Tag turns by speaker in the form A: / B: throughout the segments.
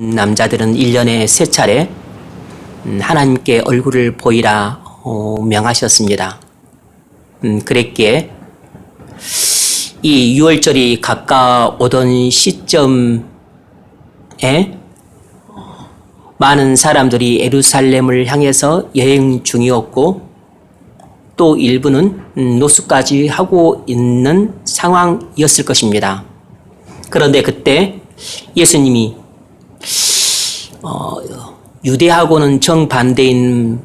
A: 남자들은 1년에 3차례 하나님께 얼굴을 보이라 명하셨습니다. 그랬기에 이 6월절이 가까워오던 시점에 많은 사람들이 예루살렘을 향해서 여행 중이었고 또 일부는 노숙까지 하고 있는 상황이었을 것입니다. 그런데 그때 예수님이 유대하고는 정반대인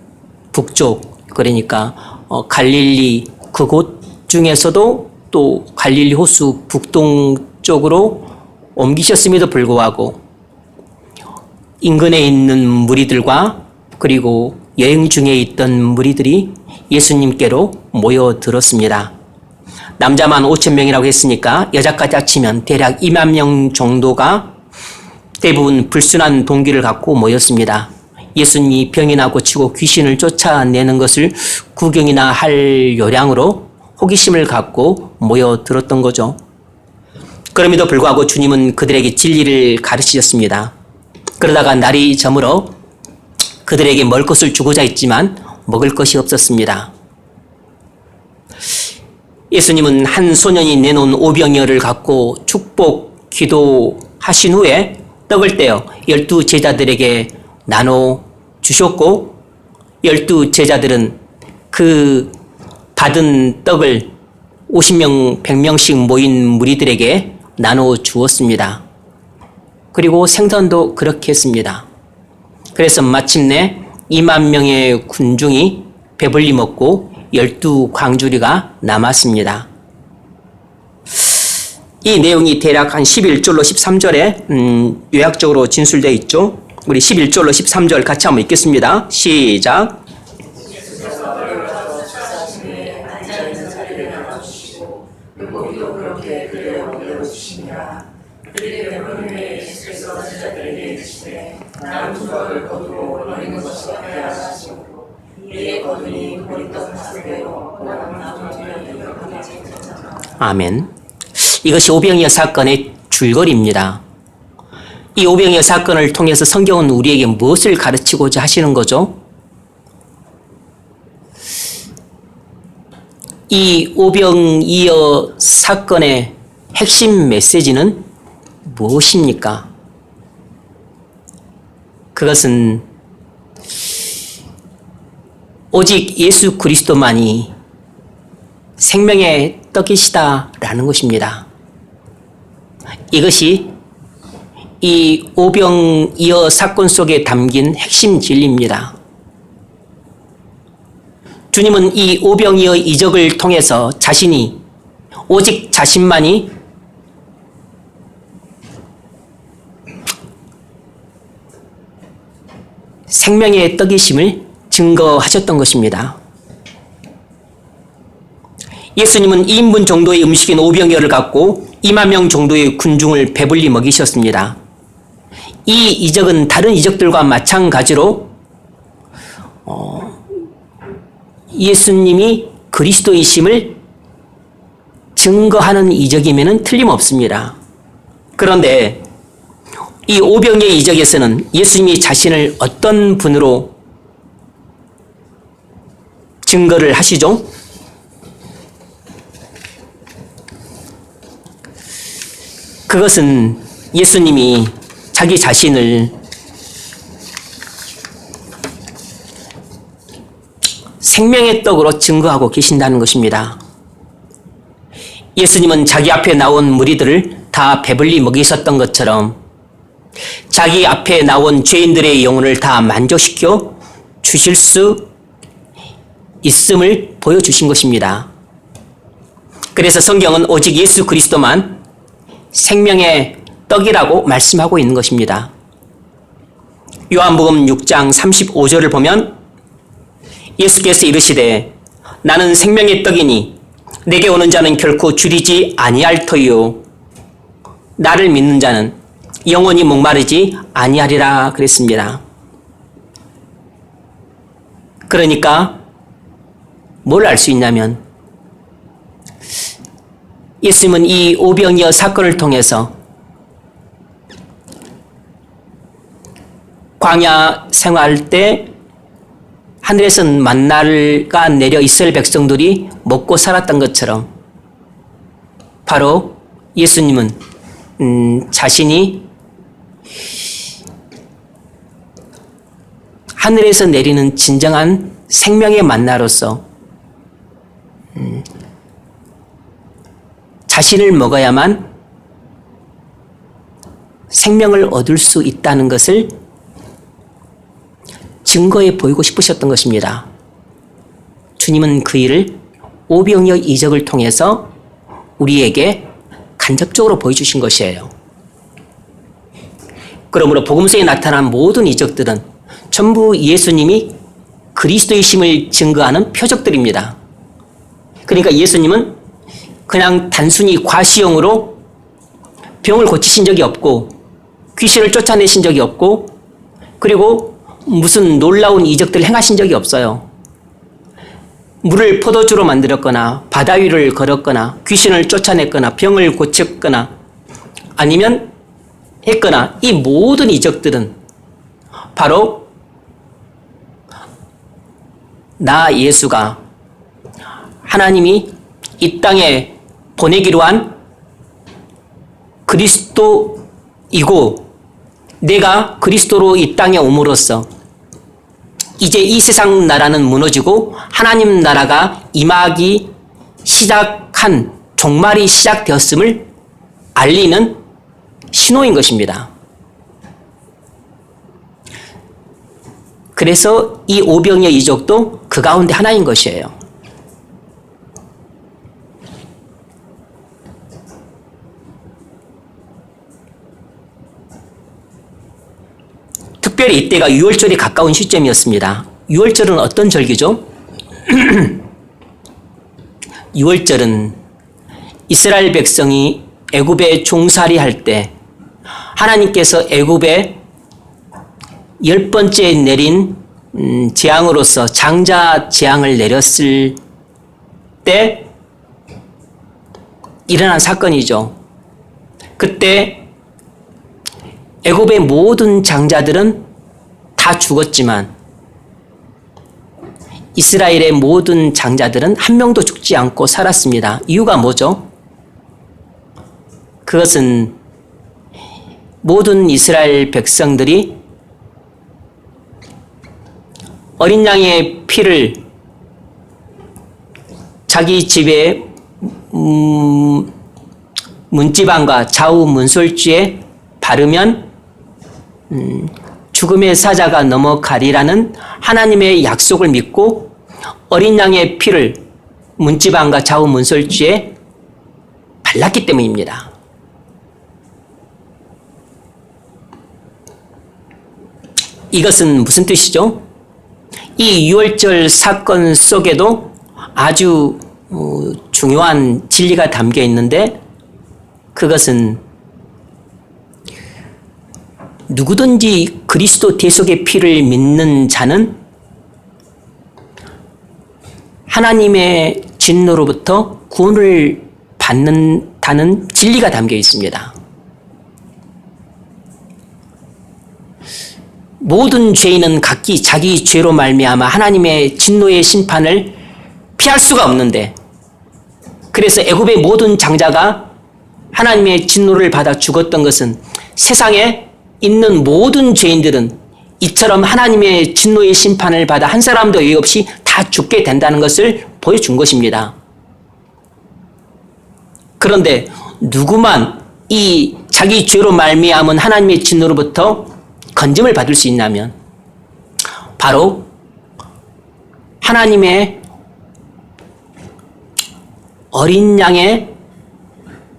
A: 북쪽, 그러니까 갈릴리 그곳 중에서도 또 갈릴리 호수 북동쪽으로 옮기셨음에도 불구하고 인근에 있는 무리들과 그리고 여행 중에 있던 무리들이 예수님께로 모여들었습니다. 남자만 5,000명이라고 했으니까 여자까지 합치면 대략 2만 명 정도가 대부분 불순한 동기를 갖고 모였습니다. 예수님이 병이나 고치고 귀신을 쫓아내는 것을 구경이나 할 요량으로 호기심을 갖고 모여들었던 거죠. 그럼에도 불구하고 주님은 그들에게 진리를 가르치셨습니다. 그러다가 날이 저물어 그들에게 먹을 것을 주고자 했지만 먹을 것이 없었습니다. 예수님은 한 소년이 내놓은 오병이어를 갖고 축복 기도하신 후에 떡을 떼어 12 제자들에게 나눠 주셨고 12 제자들은 그 받은 떡을 50명, 100명씩 모인 무리들에게 나눠 주었습니다. 그리고 생선도 그렇게 했습니다. 그래서 마침내 2만 명의 군중이 배불리 먹고 12 광주리가 남았습니다. 이 내용이 대략 한 11절로 13절에 요약적으로 진술되어 있죠. 우리 11절로 13절 같이 한번 읽겠습니다. 시작. 아멘. 이것이 오병이어 사건의 줄거리입니다. 이 오병이어 사건을 통해서 성경은 우리에게 무엇을 가르치고자 하시는 거죠? 이 오병이어 사건의 핵심 메시지는 무엇입니까? 그것은 오직 예수 그리스도만이 생명의 떡이시다라는 것입니다. 이것이 이 오병이어 사건 속에 담긴 핵심 진리입니다. 주님은 이 오병이어 이적을 통해서 자신이 오직 자신만이 생명의 떡이심을 증거하셨던 것입니다. 예수님은 2인분 정도의 음식인 오병이어를 갖고 2만 명 정도의 군중을 배불리 먹이셨습니다. 이 이적은 다른 이적들과 마찬가지로 예수님이 그리스도이심을 증거하는 이적임에는 틀림없습니다. 그런데 이 오병이어 이적에서는 예수님이 자신을 어떤 분으로 증거를 하시죠? 그것은 예수님이 자기 자신을 생명의 떡으로 증거하고 계신다는 것입니다. 예수님은 자기 앞에 나온 무리들을 다 배불리 먹이셨던 것처럼 자기 앞에 나온 죄인들의 영혼을 다 만족시켜 주실 수 있음을 보여주신 것입니다. 그래서 성경은 오직 예수 그리스도만 생명의 떡이라고 말씀하고 있는 것입니다. 요한복음 6장 35절을 보면 예수께서 이르시되 나는 생명의 떡이니 내게 오는 자는 결코 줄이지 아니할 터이요 나를 믿는 자는 영원히 목마르지 아니하리라 그랬습니다. 그러니까 뭘 알 수 있냐면 예수님은 이 오병이어 사건을 통해서 광야 생활할 때 하늘에서 만나가 내려 이스라엘 백성들이 먹고 살았던 것처럼 바로 예수님은 자신이 하늘에서 내리는 진정한 생명의 만나로서 자신을 먹어야만 생명을 얻을 수 있다는 것을 증거해 보이고 싶으셨던 것입니다. 주님은 그 일을 오병이어 이적을 통해서 우리에게 간접적으로 보여주신 것이에요. 그러므로 복음서에 나타난 모든 이적들은 전부 예수님이 그리스도이심을 증거하는 표적들입니다. 그러니까 예수님은 그냥 단순히 과시형으로 병을 고치신 적이 없고 귀신을 쫓아내신 적이 없고 그리고 무슨 놀라운 이적들을 행하신 적이 없어요. 물을 포도주로 만들었거나 바다 위를 걸었거나 귀신을 쫓아냈거나 병을 고쳤거나 아니면 했거나 이 모든 이적들은 바로 나 예수가 하나님이 이 땅에 보내기로 한 그리스도이고 내가 그리스도로 이 땅에 옴으로써 이제 이 세상 나라는 무너지고 하나님 나라가 임하기 시작한 종말이 시작되었음을 알리는 신호인 것입니다. 그래서 이 오병이어 이적도 그 가운데 하나인 것이에요. 특별히 이때가 유월절이 가까운 시점이었습니다. 유월절은 어떤 절기죠? 유월절은 이스라엘 백성이 애굽에 종살이 할 때 하나님께서 애굽에 10번째 내린 재앙으로서 장자 재앙을 내렸을 때 일어난 사건이죠. 그때 애굽의 모든 장자들은 다 죽었지만 이스라엘의 모든 장자들은 한 명도 죽지 않고 살았습니다. 이유가 뭐죠? 그것은 모든 이스라엘 백성들이 어린 양의 피를 자기 집에 문지방과 좌우 문설주에 바르면 죽음의 사자가 넘어가리라는 하나님의 약속을 믿고 어린 양의 피를 문지방과 좌우 문설주에 발랐기 때문입니다. 이것은 무슨 뜻이죠? 이 유월절 사건 속에도 아주 중요한 진리가 담겨 있는데 그것은 누구든지 그리스도 대속의 피를 믿는 자는 하나님의 진노로부터 구원을 받는다는 진리가 담겨 있습니다. 모든 죄인은 각기 자기 죄로 말미암아 하나님의 진노의 심판을 피할 수가 없는데 그래서 애굽의 모든 장자가 하나님의 진노를 받아 죽었던 것은 세상에 있는 모든 죄인들은 이처럼 하나님의 진노의 심판을 받아 한 사람도 예의 없이 다 죽게 된다는 것을 보여준 것입니다. 그런데 누구만 이 자기 죄로 말미암은 하나님의 진노로부터 건짐을 받을 수 있냐면 바로 하나님의 어린 양의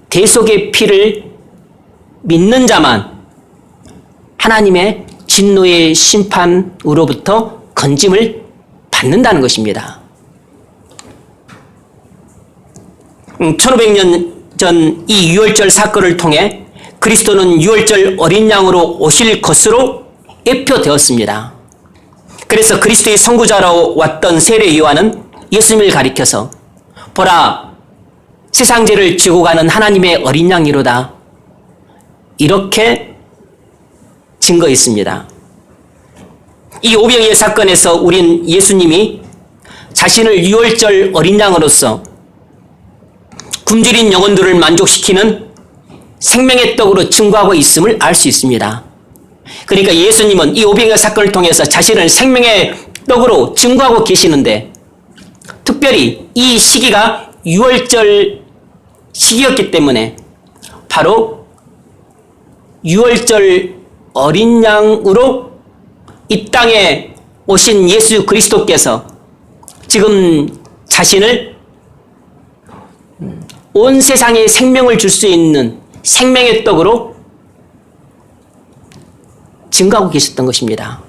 A: 대속의 피를 믿는 자만 하나님의 진노의 심판으로부터 건짐을 받는다는 것입니다. 1500년 전 이 유월절 사건을 통해 그리스도는 유월절 어린 양으로 오실 것으로 예표되었습니다. 그래서 그리스도의 선구자로 왔던 세례 요한은 예수님을 가리켜서 보라 세상 죄를 지고 가는 하나님의 어린 양이로다 이렇게 증거했습니다. 이 오병이어 사건에서 우린 예수님이 자신을 유월절 어린 양으로서 굶주린 영혼들을 만족시키는 생명의 떡으로 증거하고 있음을 알 수 있습니다. 그러니까 예수님은 이 오병이어 사건을 통해서 자신을 생명의 떡으로 증거하고 계시는데, 특별히 이 시기가 유월절 시기였기 때문에 바로 유월절 어린 양으로 이 땅에 오신 예수 그리스도께서 지금 자신을 온 세상에 생명을 줄 수 있는 생명의 떡으로 증거하고 계셨던 것입니다.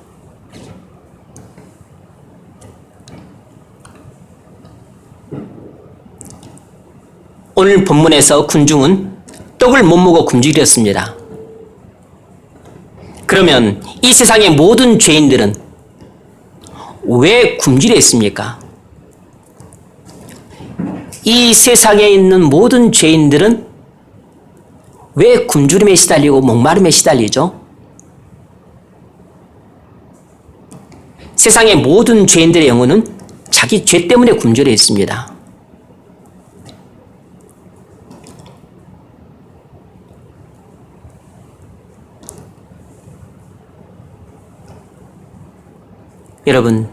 A: 오늘 본문에서 군중은 떡을 못 먹어 굶주렸습니다. 그러면 이 세상의 모든 죄인들은 왜 굶주렸습니까? 이 세상에 있는 모든 죄인들은 왜 굶주림에 시달리고 목마름에 시달리죠? 세상의 모든 죄인들의 영혼은 자기 죄 때문에 굶주려 있습니다. 여러분,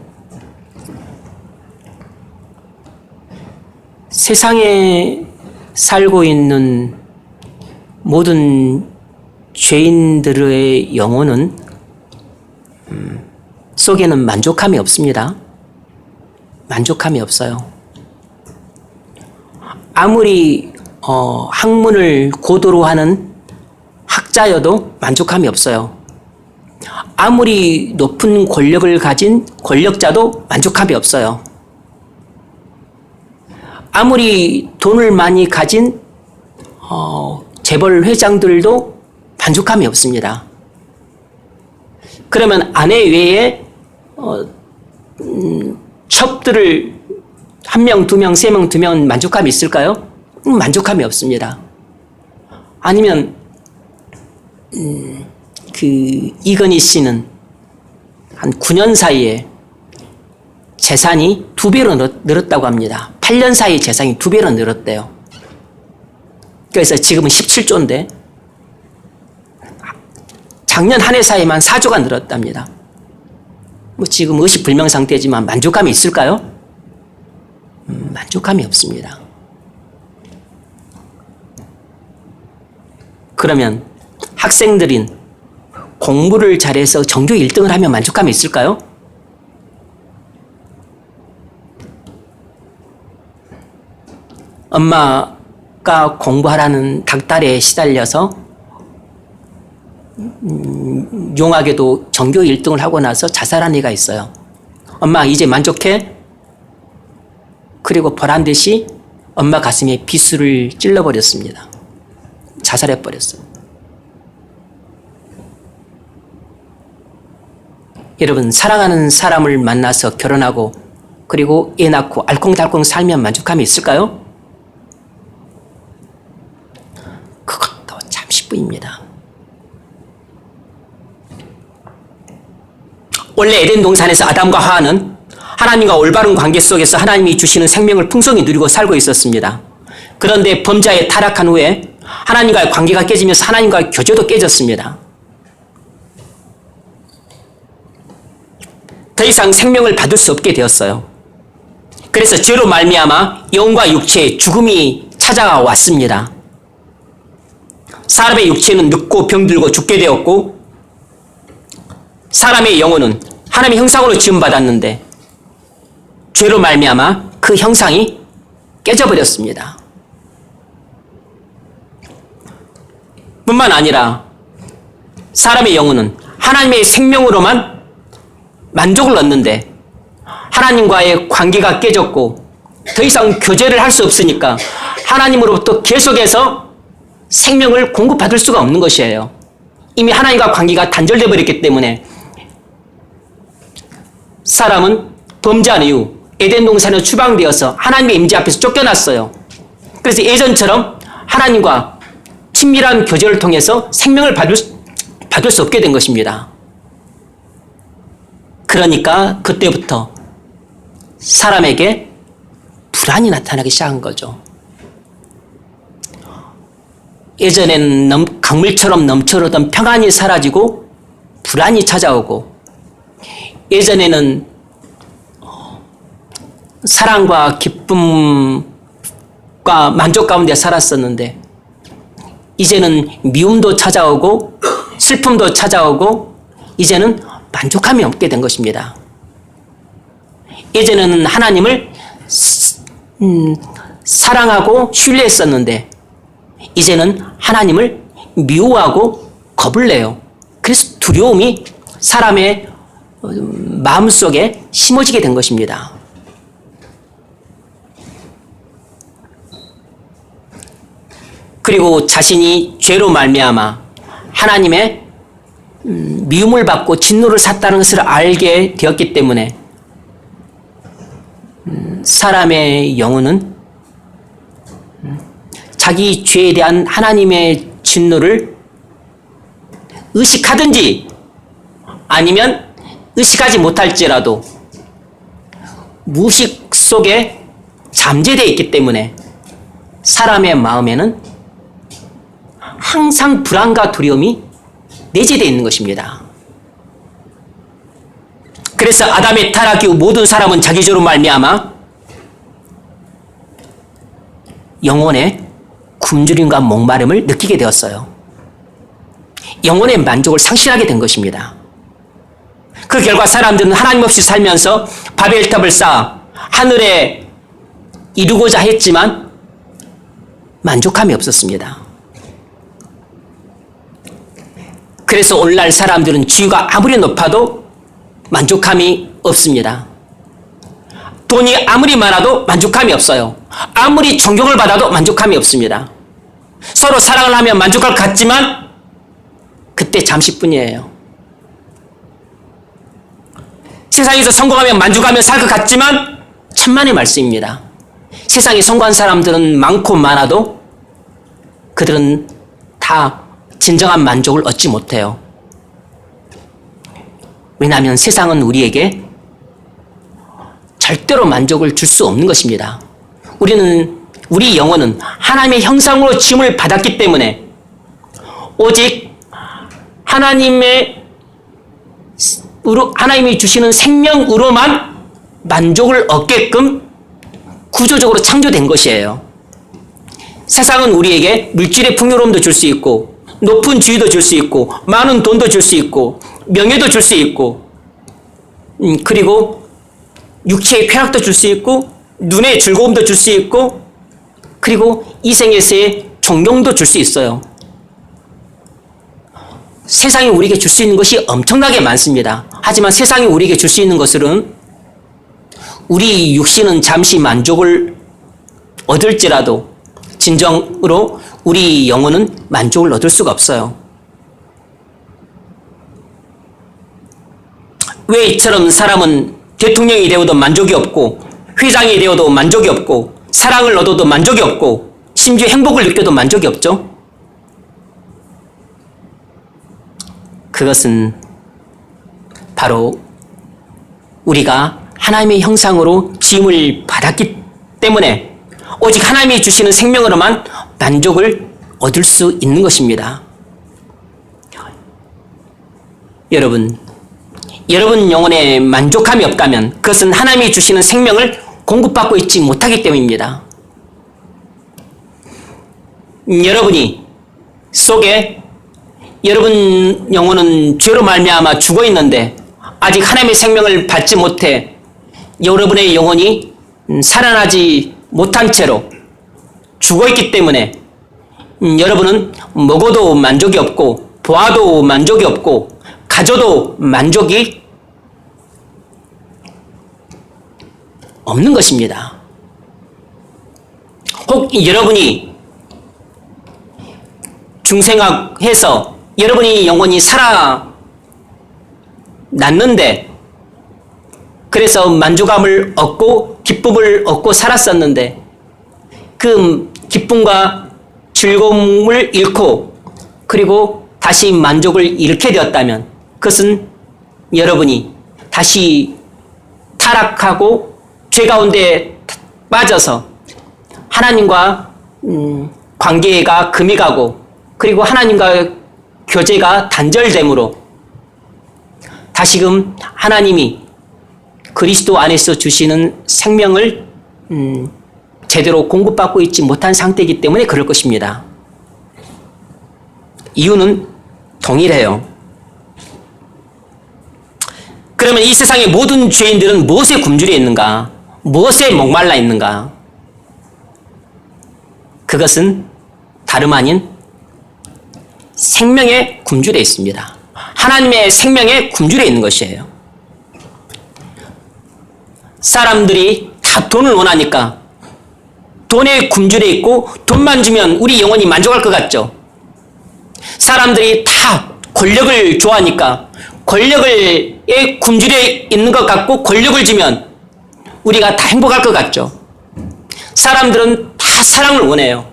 A: 세상에 살고 있는 모든 죄인들의 영혼은 속에는 만족함이 없습니다. 만족함이 없어요. 아무리 학문을 고도로 하는 학자여도 만족함이 없어요. 아무리 높은 권력을 가진 권력자도 만족함이 없어요. 아무리 돈을 많이 가진 재벌 회장들도 만족함이 없습니다. 그러면 아내 외에 첩들을 1명, 2명, 3명 두면 만족감이 있을까요? 만족함이 없습니다. 아니면 이건희 씨는 한 9년 사이에 재산이 2배로 늘었다고 합니다. 8년 사이에 재산이 2배로 늘었대요. 그래서 지금은 17조인데 작년 한 해 사이에만 4조가 늘었답니다. 지금 의식불명 상태지만 만족감이 있을까요? 만족감이 없습니다. 그러면 학생들인 공부를 잘해서 전교 1등을 하면 만족감이 있을까요? 엄마가 공부하라는 닥달에 시달려서 용하게도 전교 1등을 하고 나서 자살한 애가 있어요. 엄마 이제 만족해? 그리고 보란 듯이 엄마 가슴에 비수를 찔러버렸습니다. 자살해버렸어요. 여러분, 사랑하는 사람을 만나서 결혼하고 그리고 애 낳고 알콩달콩 살면 만족함이 있을까요? 그것도 잠시뿐입니다. 원래 에덴 동산에서 아담과 하와는 하나님과 올바른 관계 속에서 하나님이 주시는 생명을 풍성히 누리고 살고 있었습니다. 그런데 범죄에 타락한 후에 하나님과의 관계가 깨지면서 하나님과의 교제도 깨졌습니다. 더 이상 생명을 받을 수 없게 되었어요. 그래서 죄로 말미암아 영과 육체의 죽음이 찾아왔습니다. 사람의 육체는 늙고 병들고 죽게 되었고, 사람의 영혼은 하나님의 형상으로 지음받았는데 죄로 말미암아 그 형상이 깨져버렸습니다. 뿐만 아니라 사람의 영혼은 하나님의 생명으로만 만족을 얻는데 하나님과의 관계가 깨졌고 더 이상 교제를 할 수 없으니까 하나님으로부터 계속해서 생명을 공급받을 수가 없는 것이에요. 이미 하나님과 관계가 단절되어 버렸기 때문에 사람은 범죄한 이후 에덴 동산에 추방되어서 하나님의 임재 앞에서 쫓겨났어요. 그래서 예전처럼 하나님과 친밀한 교제를 통해서 생명을 받을 수 없게 된 것입니다. 그러니까 그때부터 사람에게 불안이 나타나기 시작한 거죠. 예전에는 강물처럼 넘쳐흐르던 평안이 사라지고 불안이 찾아오고, 예전에는 사랑과 기쁨과 만족 가운데 살았었는데 이제는 미움도 찾아오고 슬픔도 찾아오고 이제는 만족함이 없게 된 것입니다. 예전에는 하나님을 사랑하고 신뢰했었는데 이제는 하나님을 미워하고 겁을 내요. 그래서 두려움이 사람의 마음속에 심어지게 된 것입니다. 그리고 자신이 죄로 말미암아 하나님의 미움을 받고 진노를 샀다는 것을 알게 되었기 때문에 사람의 영혼은 자기 죄에 대한 하나님의 진노를 의식하든지 아니면 의식하지 못할지라도 무의식 속에 잠재되어 있기 때문에 사람의 마음에는 항상 불안과 두려움이 내재되어 있는 것입니다. 그래서 아담의 타락 이후 모든 사람은 자기 죄로 말미암아 영혼의 굶주림과 목마름을 느끼게 되었어요. 영혼의 만족을 상실하게 된 것입니다. 그 결과 사람들은 하나님 없이 살면서 바벨탑을 쌓아 하늘에 이루고자 했지만 만족함이 없었습니다. 그래서 오늘날 사람들은 지위가 아무리 높아도 만족함이 없습니다. 돈이 아무리 많아도 만족함이 없어요. 아무리 존경을 받아도 만족함이 없습니다. 서로 사랑을 하면 만족할 것 같지만 그때 잠시뿐이에요. 세상에서 성공하면 만족하며 살 것 같지만 천만의 말씀입니다. 세상에 성공한 사람들은 많고 많아도 그들은 다 진정한 만족을 얻지 못해요. 왜냐하면 세상은 우리에게 절대로 만족을 줄 수 없는 것입니다. 우리 영혼은 하나님의 형상으로 지음을 받았기 때문에 오직 하나님이 주시는 생명으로만 만족을 얻게끔 구조적으로 창조된 것이에요. 세상은 우리에게 물질의 풍요로움도 줄 수 있고 높은 지위도 줄 수 있고 많은 돈도 줄 수 있고 명예도 줄 수 있고 그리고 육체의 쾌락도 줄 수 있고 눈의 즐거움도 줄 수 있고 그리고 이생에서의 존경도 줄 수 있어요. 세상이 우리에게 줄 수 있는 것이 엄청나게 많습니다. 하지만 세상이 우리에게 줄 수 있는 것은 우리 육신은 잠시 만족을 얻을지라도 진정으로 우리 영혼은 만족을 얻을 수가 없어요. 왜 이처럼 사람은 대통령이 되어도 만족이 없고 회장이 되어도 만족이 없고 사랑을 얻어도 만족이 없고 심지어 행복을 느껴도 만족이 없죠? 그것은 바로 우리가 하나님의 형상으로 지음을 받았기 때문에 오직 하나님이 주시는 생명으로만 만족을 얻을 수 있는 것입니다. 여러분 영혼에 만족함이 없다면 그것은 하나님이 주시는 생명을 공급받고 있지 못하기 때문입니다. 여러분 영혼은 죄로 말미암아 죽어 있는데 아직 하나님의 생명을 받지 못해 여러분의 영혼이 살아나지 못한 채로 죽어 있기 때문에 여러분은 먹어도 만족이 없고 보아도 만족이 없고 가져도 만족이 없는 것입니다. 혹 여러분이 중생학해서 여러분이 영혼이 살아났는데 그래서 만족감을 얻고 기쁨을 얻고 살았었는데 그 기쁨과 즐거움을 잃고 그리고 다시 만족을 잃게 되었다면 그것은 여러분이 다시 타락하고 죄 가운데 빠져서 하나님과 관계가 금이 가고 그리고 하나님과 교제가 단절됨으로 다시금 하나님이 그리스도 안에서 주시는 생명을 제대로 공급받고 있지 못한 상태이기 때문에 그럴 것입니다. 이유는 동일해요. 그러면 이 세상의 모든 죄인들은 무엇에 굶주려 있는가? 무엇에 목말라 있는가? 그것은 다름 아닌 생명에 굶주려 있습니다. 하나님의 생명에 굶주려 있는 것이에요. 사람들이 다 돈을 원하니까 돈에 굶주려 있고 돈만 주면 우리 영혼이 만족할 것 같죠? 사람들이 다 권력을 좋아하니까 권력에 굶주려 있는 것 같고 권력을 주면 우리가 다 행복할 것 같죠? 사람들은 다 사랑을 원해요.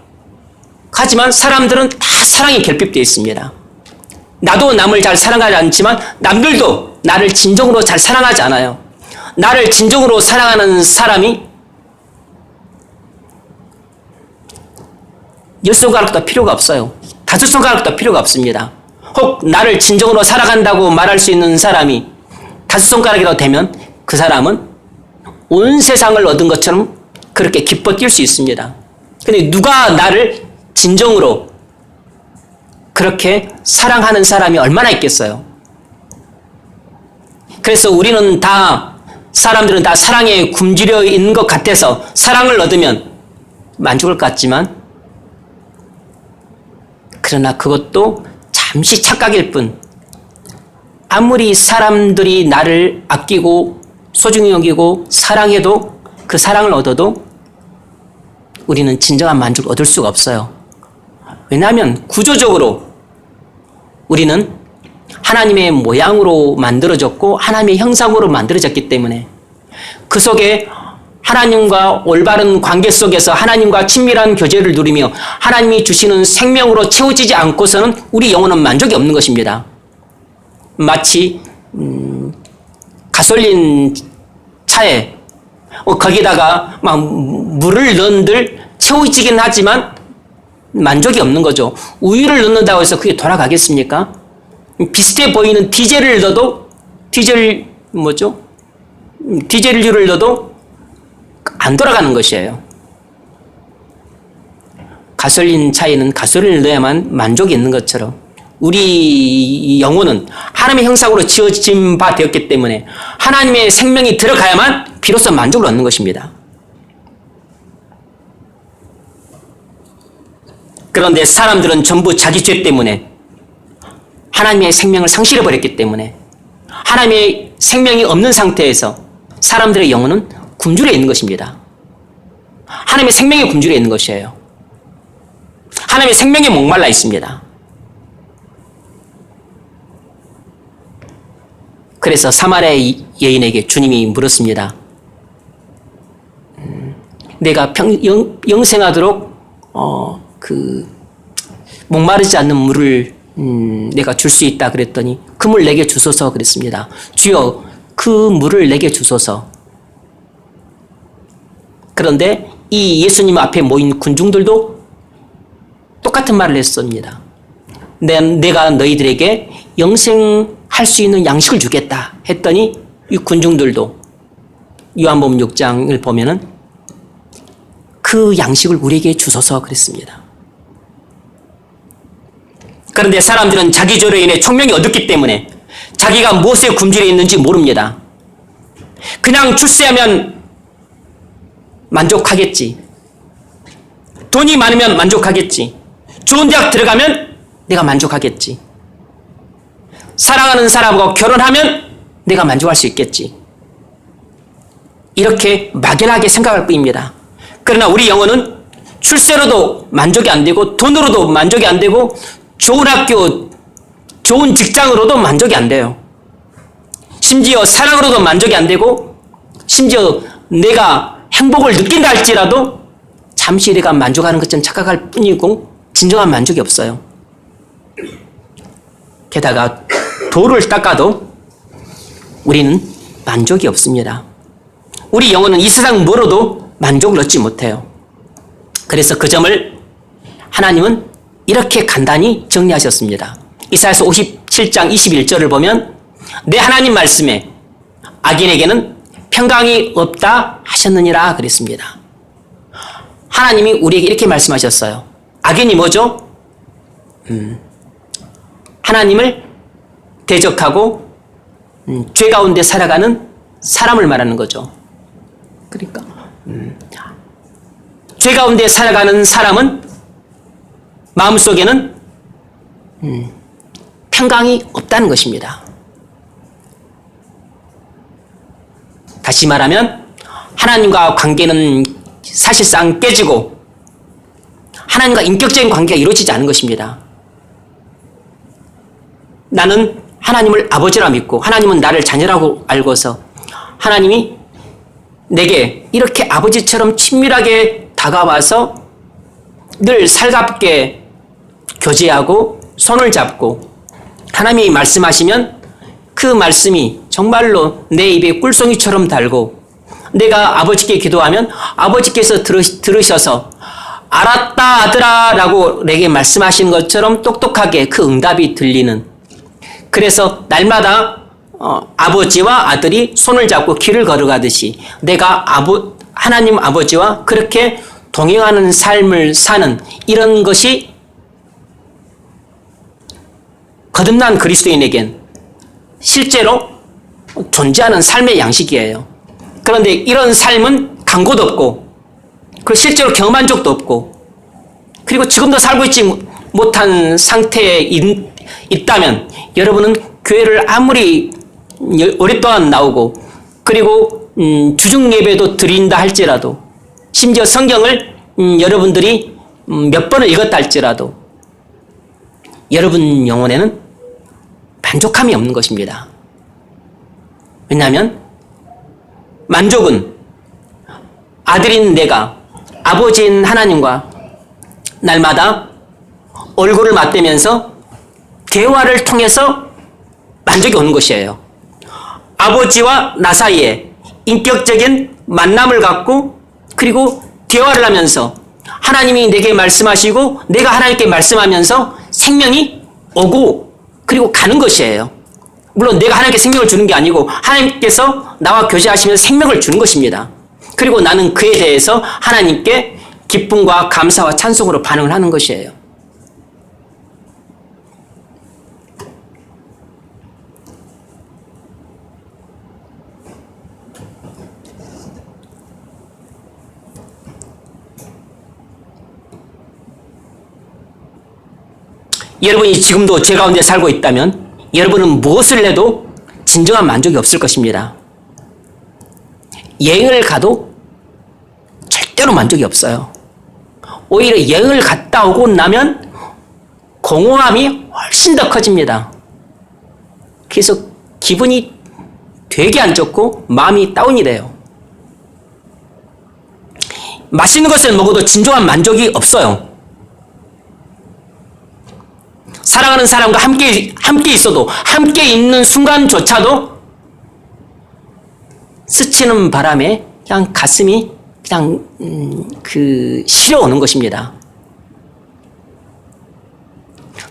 A: 하지만 사람들은 다 사랑이 결핍되어 있습니다. 나도 남을 잘 사랑하지 않지만 남들도 나를 진정으로 잘 사랑하지 않아요. 나를 진정으로 사랑하는 사람이 10손가락도 필요가 없어요. 5손가락도 필요가 없습니다. 혹 나를 진정으로 사랑한다고 말할 수 있는 사람이 5손가락이라도 되면 그 사람은 온 세상을 얻은 것처럼 그렇게 기뻐 뛸 수 있습니다. 근데 누가 나를 진정으로 그렇게 사랑하는 사람이 얼마나 있겠어요? 그래서 우리는 사람들은 다 사랑에 굶주려 있는 것 같아서 사랑을 얻으면 만족할 것 같지만 그러나 그것도 잠시 착각일 뿐 아무리 사람들이 나를 아끼고 소중히 여기고 사랑해도 그 사랑을 얻어도 우리는 진정한 만족을 얻을 수가 없어요. 왜냐하면 구조적으로 우리는 하나님의 모양으로 만들어졌고 하나님의 형상으로 만들어졌기 때문에 그 속에 하나님과 올바른 관계 속에서 하나님과 친밀한 교제를 누리며 하나님이 주시는 생명으로 채워지지 않고서는 우리 영혼은 만족이 없는 것입니다. 마치 가솔린 차에 거기다가 막 물을 넣은들 채워지긴 하지만 만족이 없는 거죠. 우유를 넣는다고 해서 그게 돌아가겠습니까? 비슷해 보이는 디젤을 넣어도 디젤유를 넣어도 안 돌아가는 것이에요. 가솔린 차에는 가솔린을 넣어야만 만족이 있는 것처럼 우리 영혼은 하나님의 형상으로 지어진 바 되었기 때문에 하나님의 생명이 들어가야만 비로소 만족을 얻는 것입니다. 그런데 사람들은 전부 자기 죄 때문에 하나님의 생명을 상실해버렸기 때문에 하나님의 생명이 없는 상태에서 사람들의 영혼은 굶주려 있는 것입니다. 하나님의 생명에 굶주려 있는 것이에요. 하나님의 생명에 목말라 있습니다. 그래서 사마리아 여인에게 주님이 물었습니다. 내가 영생하도록 목마르지 않는 물을 내가 줄 수 있다 그랬더니 그 물 내게 주소서 그랬습니다. 주여 그 물을 내게 주소서. 그런데 이 예수님 앞에 모인 군중들도 똑같은 말을 했습니다. 내가 너희들에게 영생할 수 있는 양식을 주겠다 했더니 이 군중들도 요한복음 6장을 보면은 그 양식을 우리에게 주소서 그랬습니다. 그런데 사람들은 자기 죄로 인해 총명이 어둡기 때문에 자기가 무엇에 굶주려 있는지 모릅니다. 그냥 출세하면 만족하겠지. 돈이 많으면 만족하겠지. 좋은 대학 들어가면 내가 만족하겠지. 사랑하는 사람하고 결혼하면 내가 만족할 수 있겠지. 이렇게 막연하게 생각할 뿐입니다. 그러나 우리 영혼은 출세로도 만족이 안 되고 돈으로도 만족이 안 되고 좋은 학교, 좋은 직장으로도 만족이 안 돼요. 심지어 사랑으로도 만족이 안 되고 심지어 내가 행복을 느낀다 할지라도 잠시 내가 만족하는 것처럼 착각할 뿐이고 진정한 만족이 없어요. 게다가 돌을 닦아도 우리는 만족이 없습니다. 우리 영혼은 이 세상 뭐로도 만족을 얻지 못해요. 그래서 그 점을 하나님은 이렇게 간단히 정리하셨습니다. 이사야서 57장 21절을 보면 내 하나님 말씀에 악인에게는 평강이 없다 하셨느니라 그랬습니다. 하나님이 우리에게 이렇게 말씀하셨어요. 악인이 뭐죠? 하나님을 대적하고 죄 가운데 살아가는 사람을 말하는 거죠. 그러니까 죄 가운데 살아가는 사람은 마음속에는 평강이 없다는 것입니다. 다시 말하면 하나님과 관계는 사실상 깨지고 하나님과 인격적인 관계가 이루어지지 않은 것입니다. 나는 하나님을 아버지라 믿고 하나님은 나를 자녀라고 알고서 하나님이 내게 이렇게 아버지처럼 친밀하게 다가와서 늘 살갑게 교제하고 손을 잡고 하나님이 말씀하시면 그 말씀이 정말로 내 입에 꿀송이처럼 달고 내가 아버지께 기도하면 아버지께서 들으셔서 알았다 아들아 라고 내게 말씀하시는 것처럼 똑똑하게 그 응답이 들리는, 그래서 날마다 아버지와 아들이 손을 잡고 길을 걸어가듯이 내가 하나님 아버지와 그렇게 동행하는 삶을 사는 이런 것이 거듭난 그리스도인에겐 실제로 존재하는 삶의 양식이에요. 그런데 이런 삶은 강고도 없고 그리고 실제로 경험한 적도 없고 그리고 지금도 살고 있지 못한 상태에 있다면 여러분은 교회를 아무리 오랫동안 나오고 그리고 주중 예배도 드린다 할지라도 심지어 성경을 여러분들이 몇 번을 읽었다 할지라도 여러분 영혼에는 만족함이 없는 것입니다. 왜냐하면 만족은 아들인 내가 아버지인 하나님과 날마다 얼굴을 맞대면서 대화를 통해서 만족이 오는 것이에요. 아버지와 나 사이에 인격적인 만남을 갖고 그리고 대화를 하면서 하나님이 내게 말씀하시고 내가 하나님께 말씀하면서 생명이 오고 그리고 가는 것이에요. 물론 내가 하나님께 생명을 주는 게 아니고 하나님께서 나와 교제하시면서 생명을 주는 것입니다. 그리고 나는 그에 대해서 하나님께 기쁨과 감사와 찬송으로 반응을 하는 것이에요. 여러분이 지금도 죄 가운데 살고 있다면 여러분은 무엇을 해도 진정한 만족이 없을 것입니다. 여행을 가도 절대로 만족이 없어요. 오히려 여행을 갔다 오고 나면 공허함이 훨씬 더 커집니다. 그래서 기분이 되게 안 좋고 마음이 다운이 돼요. 맛있는 것을 먹어도 진정한 만족이 없어요. 사랑하는 사람과 함께 있어도 함께 있는 순간조차도 스치는 바람에 그냥 가슴이 그냥 시려오는 것입니다.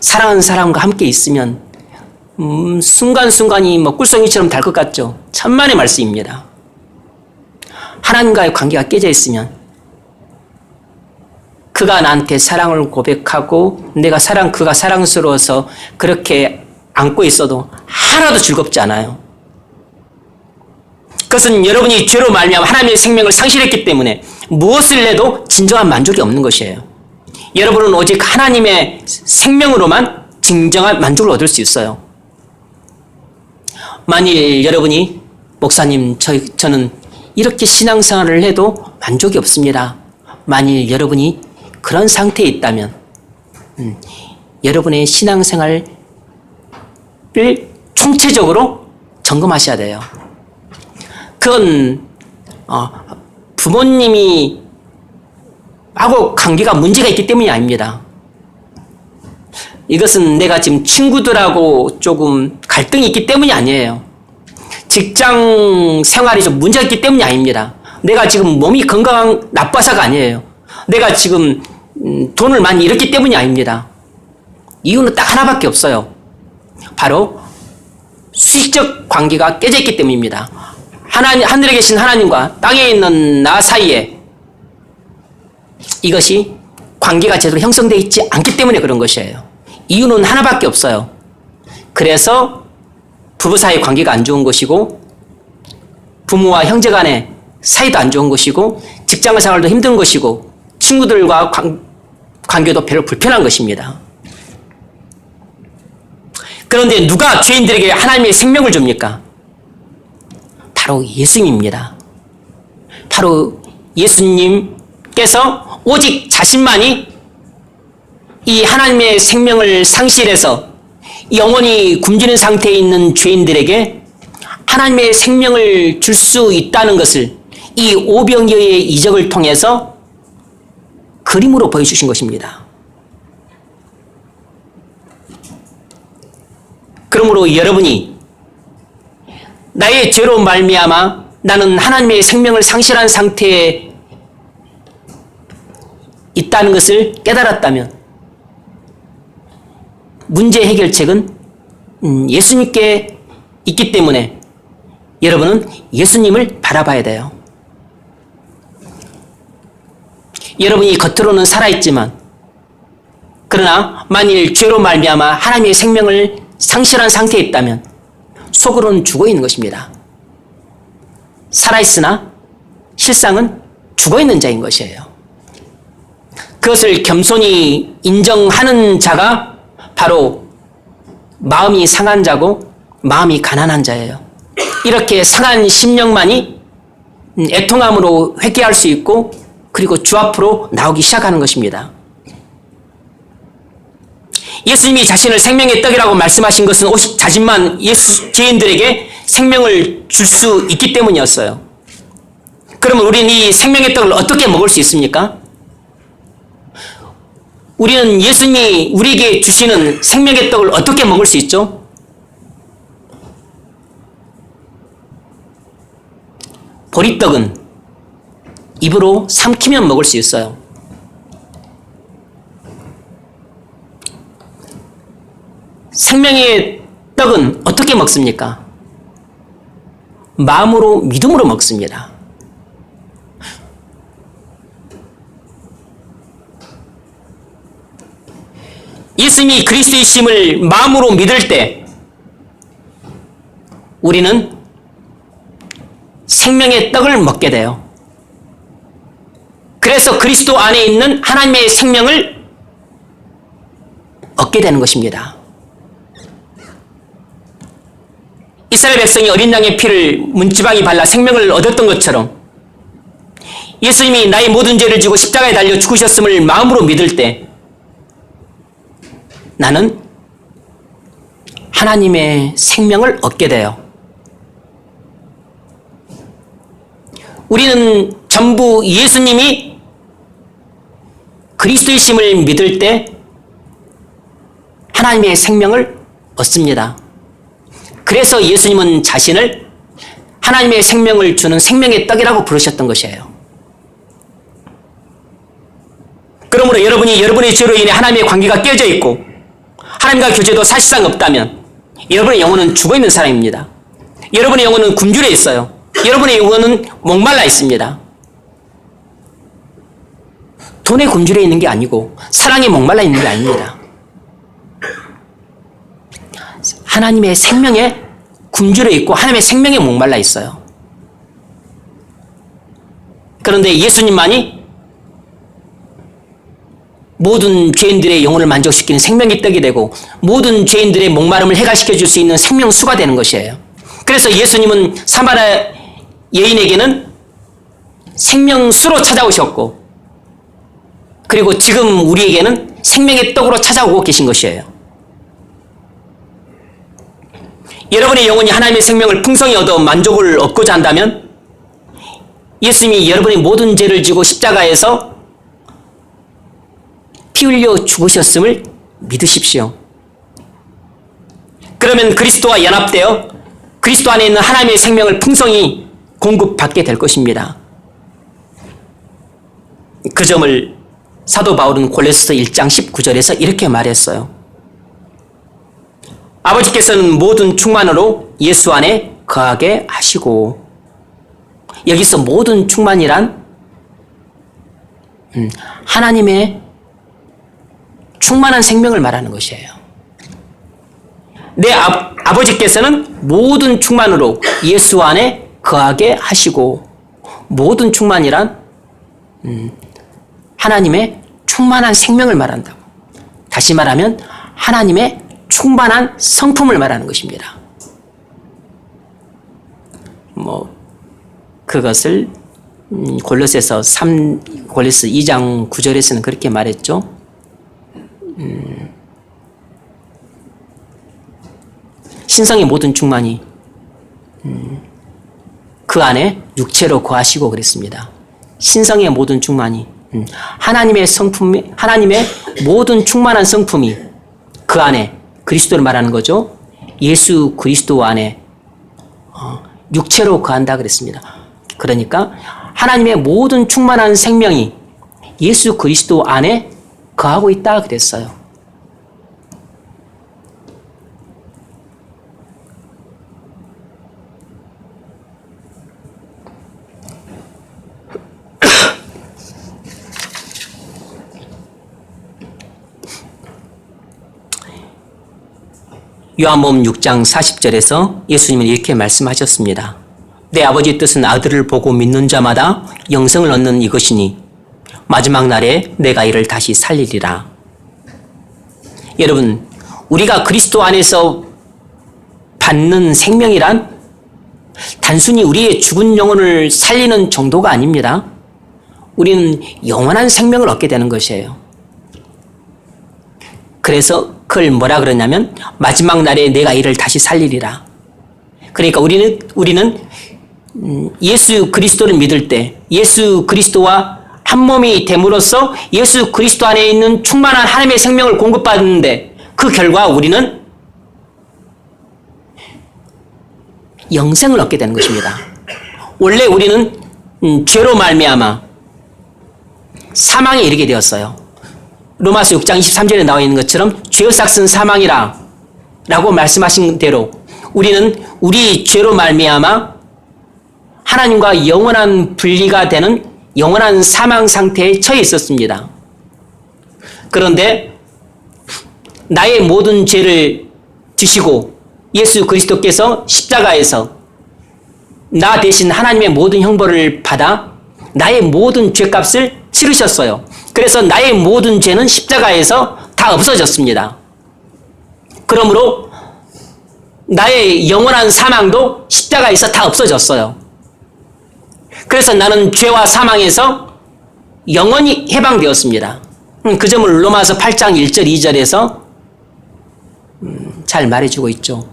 A: 사랑하는 사람과 함께 있으면 순간순간이 꿀송이처럼 달 것 같죠. 천만의 말씀입니다. 하나님과의 관계가 깨져 있으면 그가 나한테 사랑을 고백하고 그가 사랑스러워서 그렇게 안고 있어도 하나도 즐겁지 않아요. 그것은 여러분이 죄로 말미암아 하나님의 생명을 상실했기 때문에 무엇을 해도 진정한 만족이 없는 것이에요. 여러분은 오직 하나님의 생명으로만 진정한 만족을 얻을 수 있어요. 만일 여러분이 목사님 저는 이렇게 신앙생활을 해도 만족이 없습니다. 만일 여러분이 그런 상태에 있다면 여러분의 신앙생활을 총체적으로 점검하셔야 돼요. 그건 부모님이 하고 관계가 문제가 있기 때문이 아닙니다. 이것은 내가 지금 친구들하고 조금 갈등이 있기 때문이 아니에요. 직장 생활이 좀 문제가 있기 때문이 아닙니다. 내가 지금 몸이 나빠서가 아니에요. 내가 지금 돈을 많이 잃었기 때문이 아닙니다. 이유는 딱 하나밖에 없어요. 바로 수식적 관계가 깨져 있기 때문입니다. 하늘에 계신 하나님과 땅에 있는 나 사이에 이것이 관계가 제대로 형성되어 있지 않기 때문에 그런 것이에요. 이유는 하나밖에 없어요. 그래서 부부 사이 관계가 안 좋은 것이고, 부모와 형제 간의 사이도 안 좋은 것이고, 직장 생활도 힘든 것이고, 친구들과 관계도 별로 불편한 것입니다. 그런데 누가 죄인들에게 하나님의 생명을 줍니까? 바로 예수님입니다. 바로 예수님께서 오직 자신만이 이 하나님의 생명을 상실해서 영원히 굶주린 상태에 있는 죄인들에게 하나님의 생명을 줄 수 있다는 것을 이 오병이어의 이적을 통해서 그림으로 보여주신 것입니다. 그러므로 여러분이 나의 죄로 말미암아 나는 하나님의 생명을 상실한 상태에 있다는 것을 깨달았다면 문제 해결책은 예수님께 있기 때문에 여러분은 예수님을 바라봐야 돼요. 여러분이 겉으로는 살아있지만 그러나 만일 죄로 말미암아 하나님의 생명을 상실한 상태에 있다면 속으로는 죽어있는 것입니다. 살아있으나 실상은 죽어있는 자인 것이에요. 그것을 겸손히 인정하는 자가 바로 마음이 상한 자고 마음이 가난한 자예요. 이렇게 상한 심령만이 애통함으로 회개할 수 있고 그리고 주 앞으로 나오기 시작하는 것입니다. 예수님이 자신을 생명의 떡이라고 말씀하신 것은 오직 자신만 죄인들에게 생명을 줄 수 있기 때문이었어요. 그러면 우리는 이 생명의 떡을 어떻게 먹을 수 있습니까? 우리는 예수님이 우리에게 주시는 생명의 떡을 어떻게 먹을 수 있죠? 보리떡은 입으로 삼키면 먹을 수 있어요. 생명의 떡은 어떻게 먹습니까? 마음으로, 믿음으로 먹습니다. 예수님이 그리스도이심을 마음으로 믿을 때 우리는 생명의 떡을 먹게 돼요. 그래서 그리스도 안에 있는 하나님의 생명을 얻게 되는 것입니다. 이스라엘 백성이 어린 양의 피를 문지방이 발라 생명을 얻었던 것처럼 예수님이 나의 모든 죄를 지고 십자가에 달려 죽으셨음을 마음으로 믿을 때 나는 하나님의 생명을 얻게 돼요. 우리는 전부 예수님이 그리스도이심을 믿을 때 하나님의 생명을 얻습니다. 그래서 예수님은 자신을 하나님의 생명을 주는 생명의 떡이라고 부르셨던 것이에요. 그러므로 여러분이 여러분의 죄로 인해 하나님의 관계가 깨져 있고 하나님과 교제도 사실상 없다면 여러분의 영혼은 죽어있는 사람입니다. 여러분의 영혼은 굶주려 있어요. 여러분의 영혼은 목말라 있습니다. 돈에 굶주려 있는 게 아니고 사랑에 목말라 있는 게 아닙니다. 하나님의 생명에 굶주려 있고 하나님의 생명에 목말라 있어요. 그런데 예수님만이 모든 죄인들의 영혼을 만족시키는 생명의 떡이 되고 모든 죄인들의 목마름을 해결시켜 줄 수 있는 생명수가 되는 것이에요. 그래서 예수님은 사마리아 여인에게는 생명수로 찾아오셨고 그리고 지금 우리에게는 생명의 떡으로 찾아오고 계신 것이에요. 여러분의 영혼이 하나님의 생명을 풍성히 얻어 만족을 얻고자 한다면 예수님이 여러분의 모든 죄를 지고 십자가에서 피 흘려 죽으셨음을 믿으십시오. 그러면 그리스도와 연합되어 그리스도 안에 있는 하나님의 생명을 풍성히 공급받게 될 것입니다. 그 점을 사도 바울은 골로새서 1장 19절에서 이렇게 말했어요. 아버지께서는 모든 충만으로 예수 안에 거하게 하시고, 여기서 모든 충만이란 하나님의 충만한 생명을 말하는 것이에요. 내 아버지께서는 모든 충만으로 예수 안에 거하게 하시고, 모든 충만이란 하나님의 충만한 생명을 말한다고. 다시 말하면 하나님의 충만한 성품을 말하는 것입니다. 그것을 골로새서 2장 9절에서는 그렇게 말했죠. 신성의 모든 충만이 그 안에 육체로 거하시고 그랬습니다. 신성의 모든 충만이 하나님의 성품이, 하나님의 모든 충만한 성품이 그 안에, 그리스도를 말하는 거죠. 예수 그리스도 안에 육체로 거한다 그랬습니다. 그러니까 하나님의 모든 충만한 생명이 예수 그리스도 안에 거하고 있다 그랬어요. 요한복음 6장 40절에서 예수님은 이렇게 말씀하셨습니다. 내 아버지의 뜻은 아들을 보고 믿는 자마다 영생을 얻는 이것이니 마지막 날에 내가 이를 다시 살리리라. 여러분, 우리가 그리스도 안에서 받는 생명이란 단순히 우리의 죽은 영혼을 살리는 정도가 아닙니다. 우리는 영원한 생명을 얻게 되는 것이에요. 그래서 그걸 뭐라 그러냐면 마지막 날에 내가 이를 다시 살리리라. 그러니까 우리는 예수 그리스도를 믿을 때 예수 그리스도와 한 몸이 됨으로써 예수 그리스도 안에 있는 충만한 하나님의 생명을 공급받는데, 그 결과 우리는 영생을 얻게 되는 것입니다. 원래 우리는 죄로 말미암아 사망에 이르게 되었어요. 로마서 6장 23절에 나와 있는 것처럼 죄의 삭은 사망이라 라고 말씀하신 대로 우리는 우리 죄로 말미암아 하나님과 영원한 분리가 되는 영원한 사망 상태에 처해 있었습니다. 그런데 나의 모든 죄를 지시고 예수 그리스도께서 십자가에서 나 대신 하나님의 모든 형벌을 받아 나의 모든 죄값을 치르셨어요. 그래서 나의 모든 죄는 십자가에서 다 없어졌습니다. 그러므로 나의 영원한 사망도 십자가에서 다 없어졌어요. 그래서 나는 죄와 사망에서 영원히 해방되었습니다. 그 점을 로마서 8장 1절 2절에서 잘 말해주고 있죠.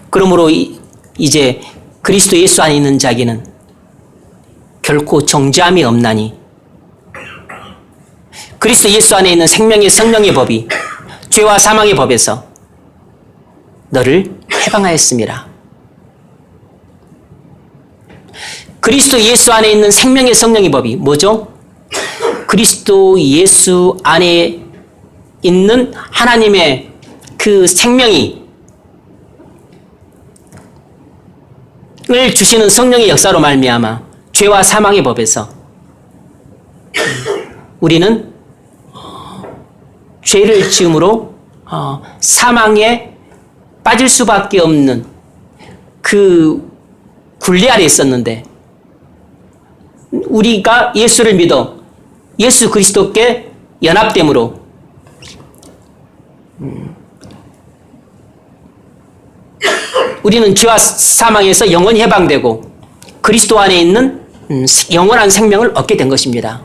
A: 그러므로 이제 그리스도 예수 안에 있는 자기는 결코 정죄함이 없나니 그리스도 예수 안에 있는 생명의 성령의 법이 죄와 사망의 법에서 너를 해방하였습니다. 그리스도 예수 안에 있는 생명의 성령의 법이 뭐죠? 그리스도 예수 안에 있는 하나님의 그 생명이 을 주시는 성령의 역사로 말미암아 죄와 사망의 법에서 우리는 죄를 지음으로 사망에 빠질 수밖에 없는 그 굴레 아래 있었는데, 우리가 예수를 믿어 예수 그리스도께 연합됨으로 우리는 죄와 사망에서 영원히 해방되고 그리스도 안에 있는 영원한 생명을 얻게 된 것입니다.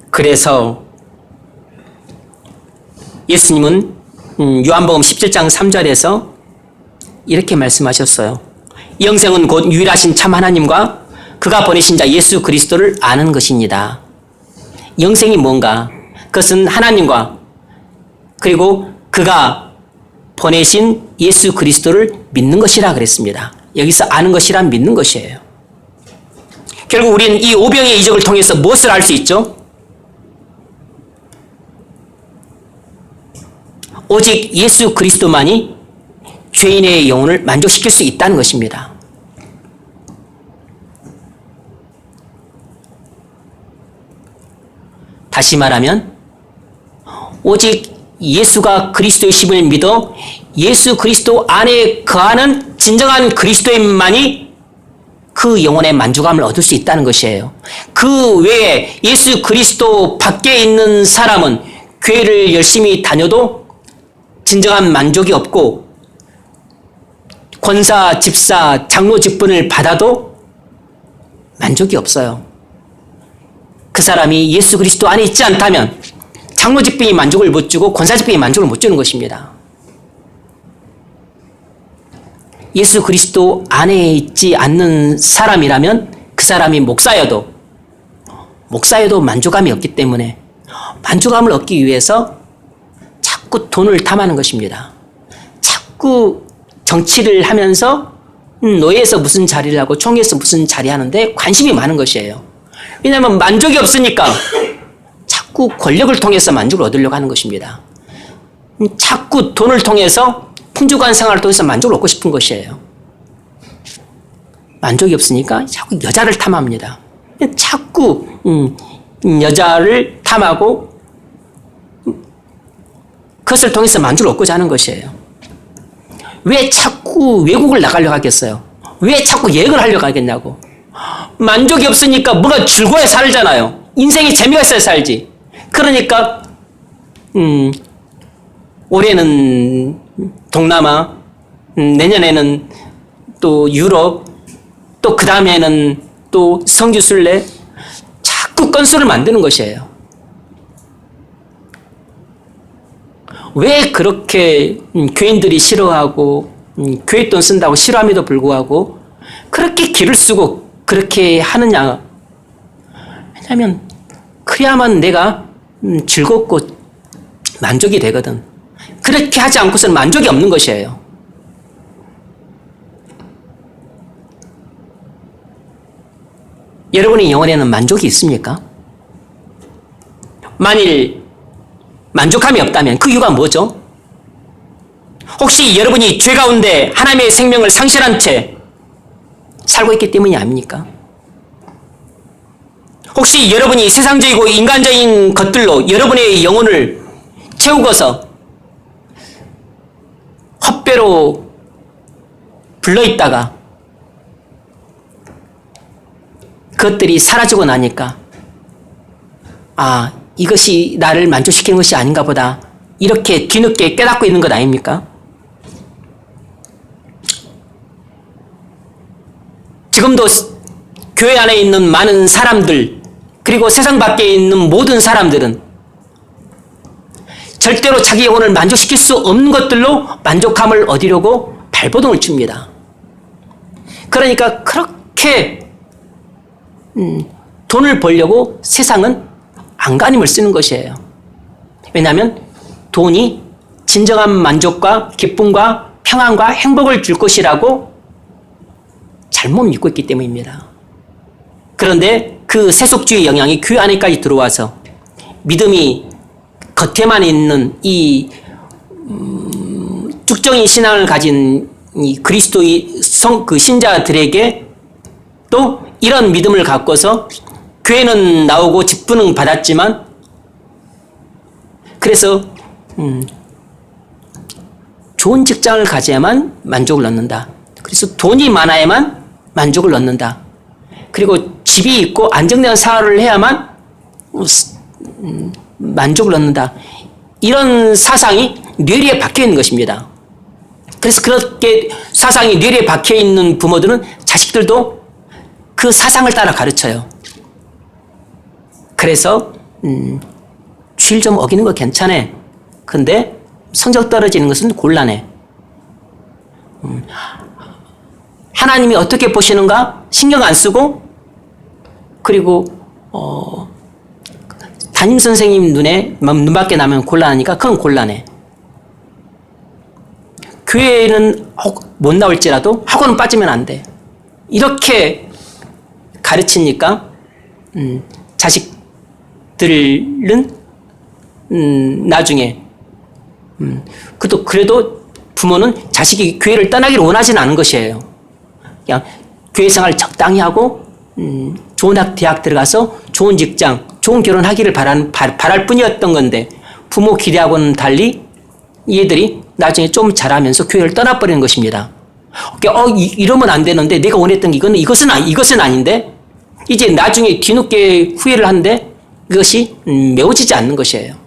A: 그래서 예수님은 요한복음 17장 3절에서 이렇게 말씀하셨어요. 영생은 곧 유일하신 참 하나님과 그가 보내신 자 예수 그리스도를 아는 것입니다. 영생이 뭔가? 그것은 하나님과 그리고 그가 보내신 예수 그리스도를 믿는 것이라 그랬습니다. 여기서 아는 것이란 믿는 것이에요. 결국 우리는 이 오병의 이적을 통해서 무엇을 알 수 있죠? 오직 예수 그리스도만이 죄인의 영혼을 만족시킬 수 있다는 것입니다. 다시 말하면 오직 예수가 그리스도이심을 믿어 예수 그리스도 안에 거하는 진정한 그리스도인만이 그 영혼의 만족감을 얻을 수 있다는 것이에요. 그 외에 예수 그리스도 밖에 있는 사람은 교회를 열심히 다녀도 진정한 만족이 없고 권사, 집사, 장로 직분을 받아도 만족이 없어요. 그 사람이 예수 그리스도 안에 있지 않다면 장로 직분이 만족을 못 주고 권사 직분이 만족을 못 주는 것입니다. 예수 그리스도 안에 있지 않는 사람이라면 그 사람이 목사여도 만족감이 없기 때문에 만족감을 얻기 위해서 자꾸 돈을 탐하는 것입니다. 자꾸 정치를 하면서 노예에서 무슨 자리를 하고 총회에서 무슨 자리 하는데 관심이 많은 것이에요. 왜냐하면 만족이 없으니까 자꾸 권력을 통해서 만족을 얻으려고 하는 것입니다. 자꾸 돈을 통해서 풍족한 생활을 통해서 만족을 얻고 싶은 것이에요. 만족이 없으니까 자꾸 여자를 탐합니다. 자꾸 여자를 탐하고 그것을 통해서 만족을 얻고자 하는 것이에요. 왜 자꾸 외국을 나가려고 하겠어요? 왜 자꾸 여행을 하려고 하겠냐고. 만족이 없으니까 뭐가 즐거워야 살잖아요. 인생에 재미가 있어야 살지. 그러니까 올해는 동남아, 내년에는 또 유럽, 또 그 다음에는 또 성지순례, 자꾸 건수를 만드는 것이에요. 왜 그렇게 교인들이 싫어하고 교회 돈 쓴다고 싫어함에도 불구하고 그렇게 기를 쓰고 그렇게 하느냐. 왜냐하면 그래야만 내가 즐겁고 만족이 되거든. 그렇게 하지 않고서는 만족이 없는 것이에요. 여러분의 영혼에는 만족이 있습니까? 만일 만족함이 없다면 그 이유가 뭐죠? 혹시 여러분이 죄 가운데 하나님의 생명을 상실한 채 살고 있기 때문이 아닙니까? 혹시 여러분이 세상적이고 인간적인 것들로 여러분의 영혼을 채우고서 헛배로 불러있다가 그것들이 사라지고 나니까 이것이 나를 만족시키는 것이 아닌가 보다 이렇게 뒤늦게 깨닫고 있는 것 아닙니까? 지금도 교회 안에 있는 많은 사람들 그리고 세상 밖에 있는 모든 사람들은 절대로 자기 영혼을 만족시킬 수 없는 것들로 만족함을 얻으려고 발버둥을 칩니다. 그러니까 그렇게 돈을 벌려고 세상은 안간힘을 쓰는 것이에요. 왜냐하면 돈이 진정한 만족과 기쁨과 평안과 행복을 줄 것이라고 잘못 믿고 있기 때문입니다. 그런데 그 세속주의 영향이 교회 안에까지 들어와서 믿음이 겉에만 있는 이 쭉정이 신앙을 가진 이 그리스도의 그 신자들에게 또 이런 믿음을 갖고서 교회는 나오고 직분은 받았지만 그래서 좋은 직장을 가져야만 만족을 얻는다. 그래서 돈이 많아야만 만족을 얻는다. 그리고 집이 있고 안정된 생활을 해야만 만족을 얻는다. 이런 사상이 뇌리에 박혀 있는 것입니다. 그래서 그렇게 사상이 뇌리에 박혀 있는 부모들은 자식들도 그 사상을 따라 가르쳐요. 그래서 주일 좀 어기는 거 괜찮아. 근데 성적 떨어지는 것은 곤란해. 하나님이 어떻게 보시는가 신경 안 쓰고 그리고 담임 선생님 눈밖에 나면 곤란하니까 그건 곤란해. 교회는 못 나올지라도 학원은 빠지면 안 돼. 이렇게 가르치니까 자식들은 나중에 그래도 부모는 자식이 교회를 떠나기를 원하지는 않은 것이에요. 그냥 교회 생활 적당히 하고 좋은 대학 들어가서 좋은 직장, 좋은 결혼하기를 바랄 뿐이었던 건데 부모 기대하고는 달리 얘들이 나중에 좀 자라면서 교회를 떠나버리는 것입니다. 이러면 안 되는데 내가 원했던 게 이것은 아닌데 이제 나중에 뒤늦게 후회를 하는데 그것이 메워지지 않는 것이에요.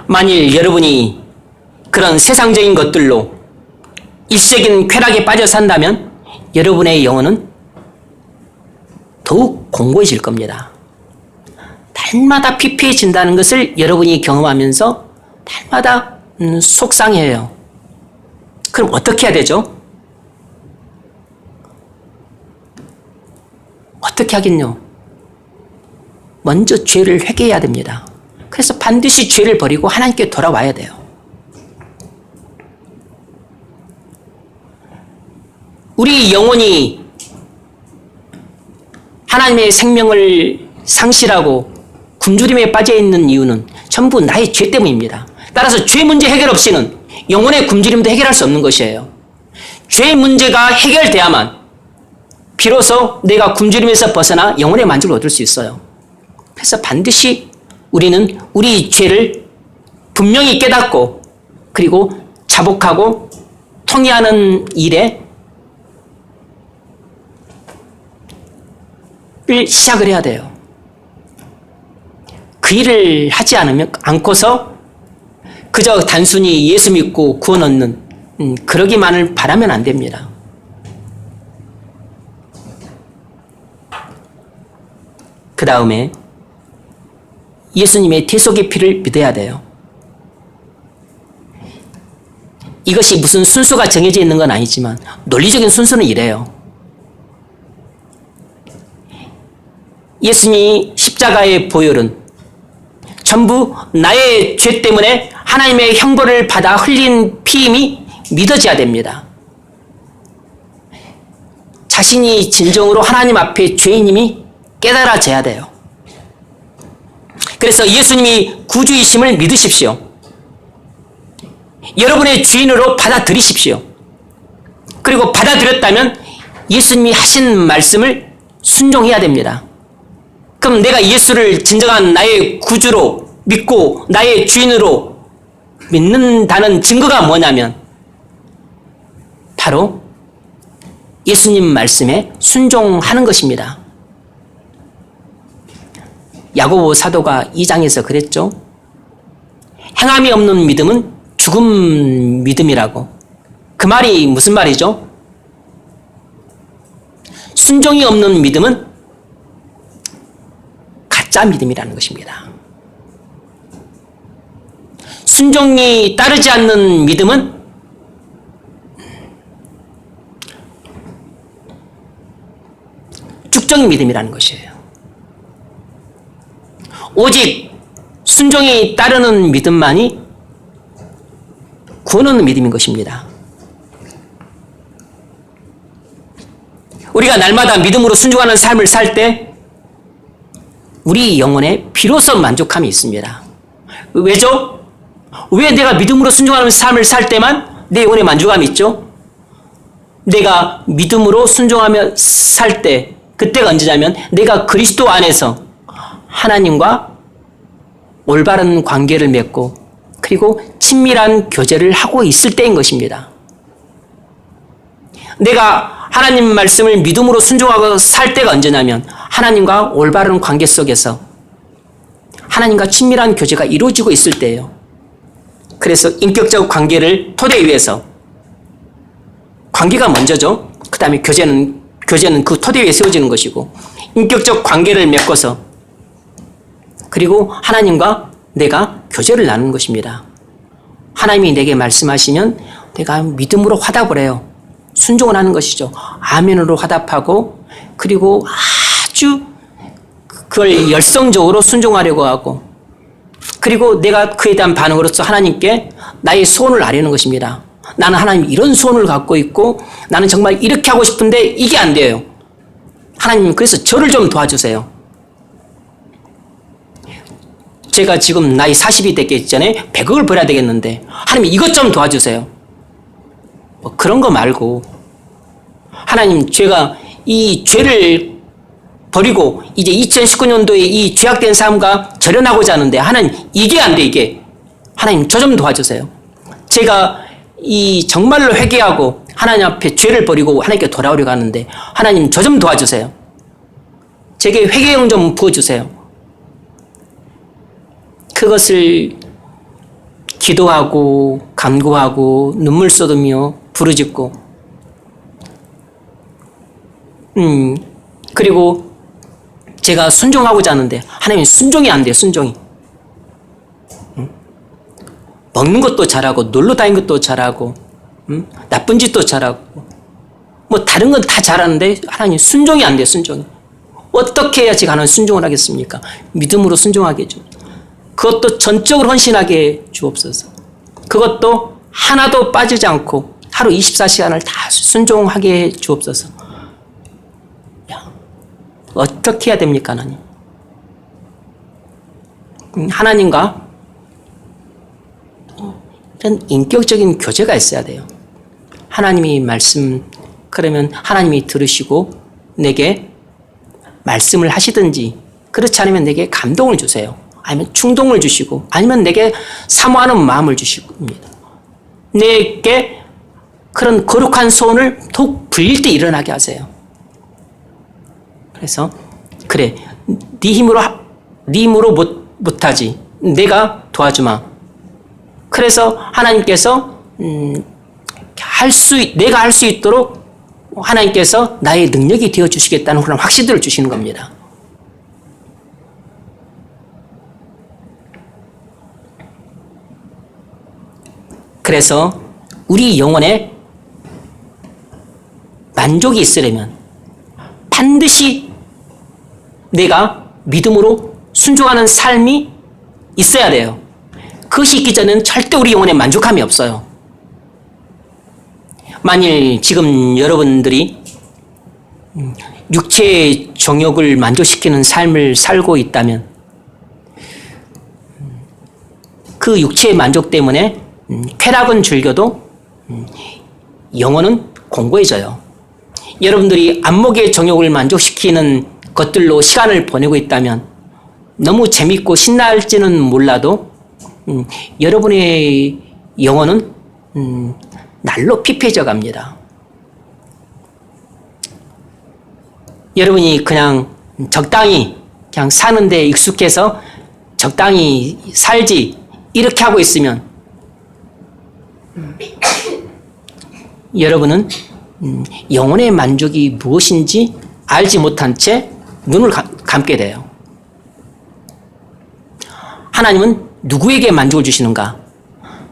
A: 만일 여러분이 그런 세상적인 것들로 일시적인 쾌락에 빠져 산다면 여러분의 영혼은 더욱 공고해질 겁니다. 날마다 피폐해진다는 것을 여러분이 경험하면서 날마다 속상해요. 그럼 어떻게 해야 되죠? 어떻게 하긴요? 먼저 죄를 회개해야 됩니다. 그래서 반드시 죄를 버리고 하나님께 돌아와야 돼요. 우리 영혼이 하나님의 생명을 상실하고 굶주림에 빠져 있는 이유는 전부 나의 죄 때문입니다. 따라서 죄 문제 해결 없이는 영혼의 굶주림도 해결할 수 없는 것이에요. 죄 문제가 해결돼야만 비로소 내가 굶주림에서 벗어나 영혼의 만족을 얻을 수 있어요. 그래서 반드시 우리는 우리 죄를 분명히 깨닫고 그리고 자복하고 통회하는 일에 시작을 해야 돼요. 그 일을 하지 않고서 그저 단순히 예수 믿고 구원 얻는 그러기만을 바라면 안 됩니다. 그 다음에 예수님의 대속의 피를 믿어야 돼요. 이것이 무슨 순서가 정해져 있는 건 아니지만 논리적인 순서는 이래요. 예수님이 십자가의 보혈은 전부 나의 죄 때문에 하나님의 형벌을 받아 흘린 피임이 믿어져야 됩니다. 자신이 진정으로 하나님 앞에 죄인임이 깨달아져야 돼요. 그래서 예수님이 구주이심을 믿으십시오. 여러분의 주인으로 받아들이십시오. 그리고 받아들였다면 예수님이 하신 말씀을 순종해야 됩니다. 그럼 내가 예수를 진정한 나의 구주로 믿고 나의 주인으로 믿는다는 증거가 뭐냐면 바로 예수님 말씀에 순종하는 것입니다. 야고보 사도가 2장에서 그랬죠. 행함이 없는 믿음은 죽은 믿음이라고. 그 말이 무슨 말이죠? 순종이 없는 믿음은 가짜 믿음이라는 것입니다. 순종이 따르지 않는 믿음은 죽정인 믿음이라는 것이에요. 오직 순종이 따르는 믿음만이 구원 얻는 믿음인 것입니다. 우리가 날마다 믿음으로 순종하는 삶을 살 때 우리 영혼에 비로소 만족함이 있습니다. 왜죠? 왜 내가 믿음으로 순종하는 삶을 살 때만 내 영혼에 만족함이 있죠? 내가 믿음으로 순종하며 살 때, 그때가 언제냐면 내가 그리스도 안에서 하나님과 올바른 관계를 맺고 그리고 친밀한 교제를 하고 있을 때인 것입니다. 내가 하나님 말씀을 믿음으로 순종하고 살 때가 언제냐면 하나님과 올바른 관계 속에서 하나님과 친밀한 교제가 이루어지고 있을 때예요. 그래서 인격적 관계를 토대 위에서 관계가 먼저죠. 그 다음에 교제는 그 토대 위에 세워지는 것이고 인격적 관계를 맺고서 그리고 하나님과 내가 교제를 나누는 것입니다. 하나님이 내게 말씀하시면 내가 믿음으로 화답을 해요. 순종을 하는 것이죠. 아멘으로 화답하고 그리고 아주 그걸 열성적으로 순종하려고 하고 그리고 내가 그에 대한 반응으로서 하나님께 나의 소원을 아뢰는 것입니다. 나는 하나님 이런 소원을 갖고 있고 나는 정말 이렇게 하고 싶은데 이게 안 돼요. 하나님 그래서 저를 좀 도와주세요. 제가 지금 나이 40이 됐기 전에 100억을 벌어야 되겠는데 하나님 이것 좀 도와주세요. 뭐 그런 거 말고 하나님 제가 이 죄를 버리고 이제 2019년도에 이 죄악된 삶과 절연하고자 하는데 하나님 이게 안 돼 이게. 하나님 저 좀 도와주세요. 제가 이 정말로 회개하고 하나님 앞에 죄를 버리고 하나님께 돌아오려고 하는데 하나님 저 좀 도와주세요. 제게 회개용 좀 부어주세요. 그것을 기도하고 간구하고 눈물 쏟으며 부르짖고 그리고 제가 순종하고자 하는데 하나님 순종이 안 돼요. 순종이. 먹는 것도 잘하고 놀러 다니는 것도 잘하고 나쁜 짓도 잘하고 뭐 다른 건 다 잘하는데 하나님 순종이 안 돼요. 순종이. 어떻게 해야 제가 하나님 순종을 하겠습니까? 믿음으로 순종하게 해줘. 그것도 전적으로 헌신하게 주옵소서. 그것도 하나도 빠지지 않고 하루 24시간을 다 순종하게 해 주옵소서. 어떻게 해야 됩니까, 하나님? 하나님과 이런 인격적인 교제가 있어야 돼요. 하나님이 말씀, 그러면 하나님이 들으시고 내게 말씀을 하시든지 그렇지 않으면 내게 감동을 주세요. 아니면 충동을 주시고 아니면 내게 사모하는 마음을 주십니다. 내게 그런 거룩한 소원을 더욱 불릴 때 일어나게 하세요. 그래서 그래 네 힘으로 못하지 내가 도와주마. 그래서 하나님께서 내가 할 수 있도록 하나님께서 나의 능력이 되어 주시겠다는 그런 확신들을 주시는 겁니다. 그래서 우리 영혼에 만족이 있으려면 반드시 내가 믿음으로 순종하는 삶이 있어야 돼요. 그것이 있기 전에는 절대 우리 영혼에 만족함이 없어요. 만일 지금 여러분들이 육체의 정욕을 만족시키는 삶을 살고 있다면 그 육체의 만족 때문에 쾌락은 즐겨도 영혼은 공고해져요. 여러분들이 안목의 정욕을 만족시키는 것들로 시간을 보내고 있다면 너무 재밌고 신날지는 몰라도 여러분의 영혼은 날로 피폐해져 갑니다. 여러분이 그냥 적당히 그냥 사는데 익숙해서 적당히 살지 이렇게 하고 있으면 여러분은 영혼의 만족이 무엇인지 알지 못한 채 눈을 감게 돼요. 하나님은 누구에게 만족을 주시는가?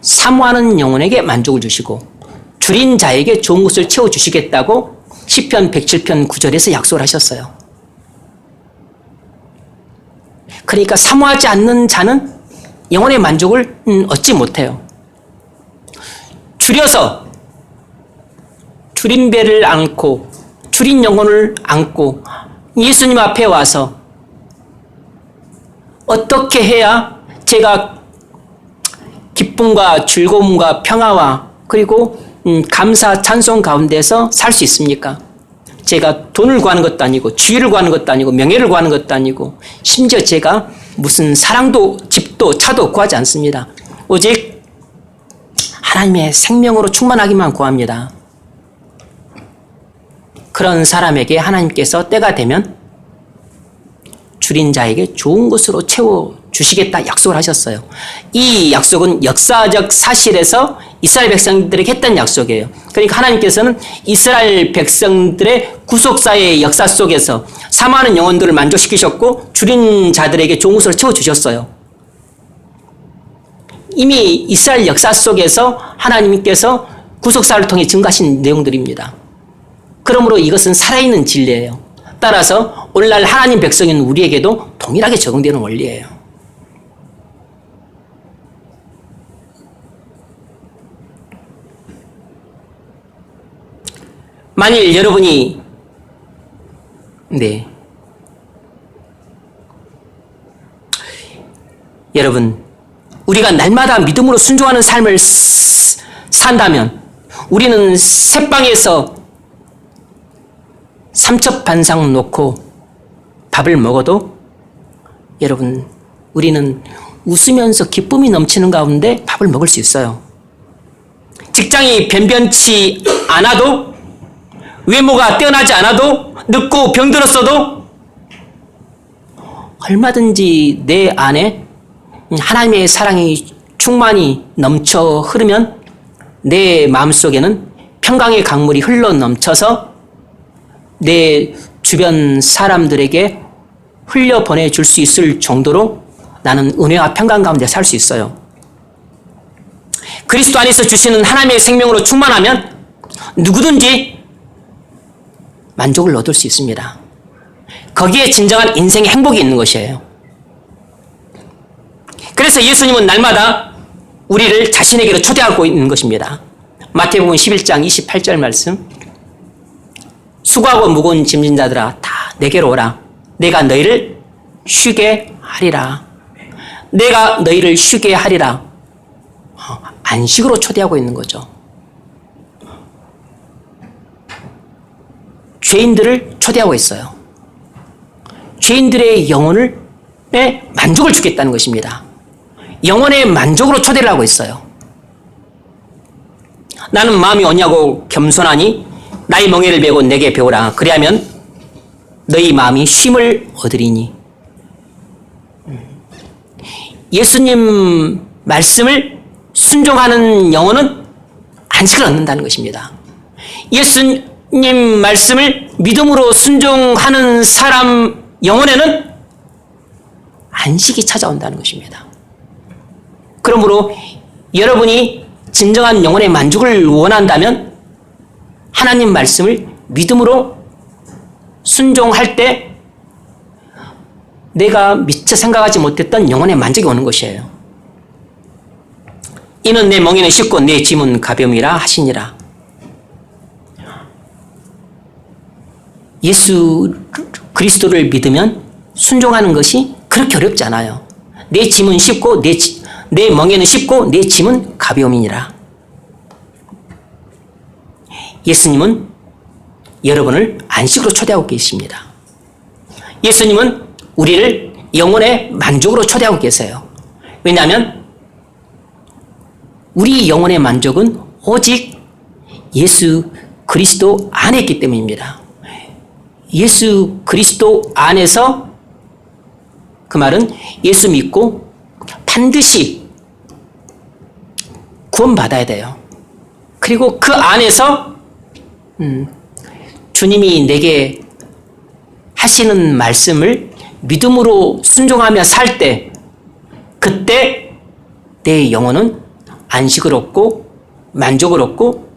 A: 사모하는 영혼에게 만족을 주시고 줄인 자에게 좋은 것을 채워주시겠다고 시편 107편 9절에서 약속을 하셨어요. 그러니까 사모하지 않는 자는 영혼의 만족을 얻지 못해요. 줄여서 줄인 배를 안고 줄인 영혼을 안고 예수님 앞에 와서 어떻게 해야 제가 기쁨과 즐거움과 평화와 그리고 감사 찬송 가운데서 살 수 있습니까? 제가 돈을 구하는 것도 아니고 지위를 구하는 것도 아니고 명예를 구하는 것도 아니고 심지어 제가 무슨 사랑도 집도 차도 구하지 않습니다. 오직 하나님의 생명으로 충만하기만 구합니다. 그런 사람에게 하나님께서 때가 되면 줄인 자에게 좋은 것으로 채워주시겠다 약속을 하셨어요. 이 약속은 역사적 사실에서 이스라엘 백성들에게 했던 약속이에요. 그러니까 하나님께서는 이스라엘 백성들의 구속사의 역사 속에서 사모하는 영혼들을 만족시키셨고 줄인 자들에게 좋은 것으로 채워주셨어요. 이미 이스라엘 역사 속에서 하나님께서 구속사를 통해 증가하신 내용들입니다. 그러므로 이것은 살아있는 진리예요. 따라서 오늘날 하나님 백성인 우리에게도 동일하게 적용되는 원리예요. 만일 여러분이 여러분, 우리가 날마다 믿음으로 순종하는 삶을 산다면 우리는 새방에서 삼첩반상 놓고 밥을 먹어도 여러분, 우리는 웃으면서 기쁨이 넘치는 가운데 밥을 먹을 수 있어요. 직장이 변변치 않아도, 외모가 뛰어나지 않아도, 늙고 병들었어도 얼마든지 내 안에 하나님의 사랑이 충만히 넘쳐 흐르면 내 마음속에는 평강의 강물이 흘러 넘쳐서 내 주변 사람들에게 흘려 보내줄 수 있을 정도로 나는 은혜와 평강 가운데 살 수 있어요. 그리스도 안에서 주시는 하나님의 생명으로 충만하면 누구든지 만족을 얻을 수 있습니다. 거기에 진정한 인생의 행복이 있는 것이에요. 그래서 예수님은 날마다 우리를 자신에게로 초대하고 있는 것입니다. 마태복음 11장 28절 말씀. 수고하고 무거운 짐진 자들아 다 내게로 오라. 내가 너희를 쉬게 하리라. 내가 너희를 쉬게 하리라. 안식으로 초대하고 있는 거죠. 죄인들을 초대하고 있어요. 죄인들의 영혼에 만족을 주겠다는 것입니다. 영혼의 만족으로 초대를 하고 있어요. 나는 마음이 언냐고 겸손하니 나의 멍에를 메고 내게 배우라. 그리하면 너희 마음이 쉼을 얻으리니. 예수님 말씀을 순종하는 영혼은 안식을 얻는다는 것입니다. 예수님 말씀을 믿음으로 순종하는 사람 영혼에는 안식이 찾아온다는 것입니다. 그러므로 여러분이 진정한 영혼의 만족을 원한다면 하나님 말씀을 믿음으로 순종할 때 내가 미처 생각하지 못했던 영혼의 만족이 오는 것이에요. 이는 내 멍에는 쉽고 내 짐은 가벼움이라 하시니라. 예수 그리스도를 믿으면 순종하는 것이 그렇게 어렵지 않아요. 내 짐은 쉽고 내 멍에는 쉽고 내 짐은 가벼움이니라. 예수님은 여러분을 안식으로 초대하고 계십니다. 예수님은 우리를 영혼의 만족으로 초대하고 계세요. 왜냐하면 우리 영혼의 만족은 오직 예수 그리스도 안에 있기 때문입니다. 예수 그리스도 안에서, 그 말은 예수 믿고 반드시 구원받아야 돼요. 그리고 그 안에서 주님이 내게 하시는 말씀을 믿음으로 순종하며 살 때, 그때 내 영혼은 안식을 얻고 만족을 얻고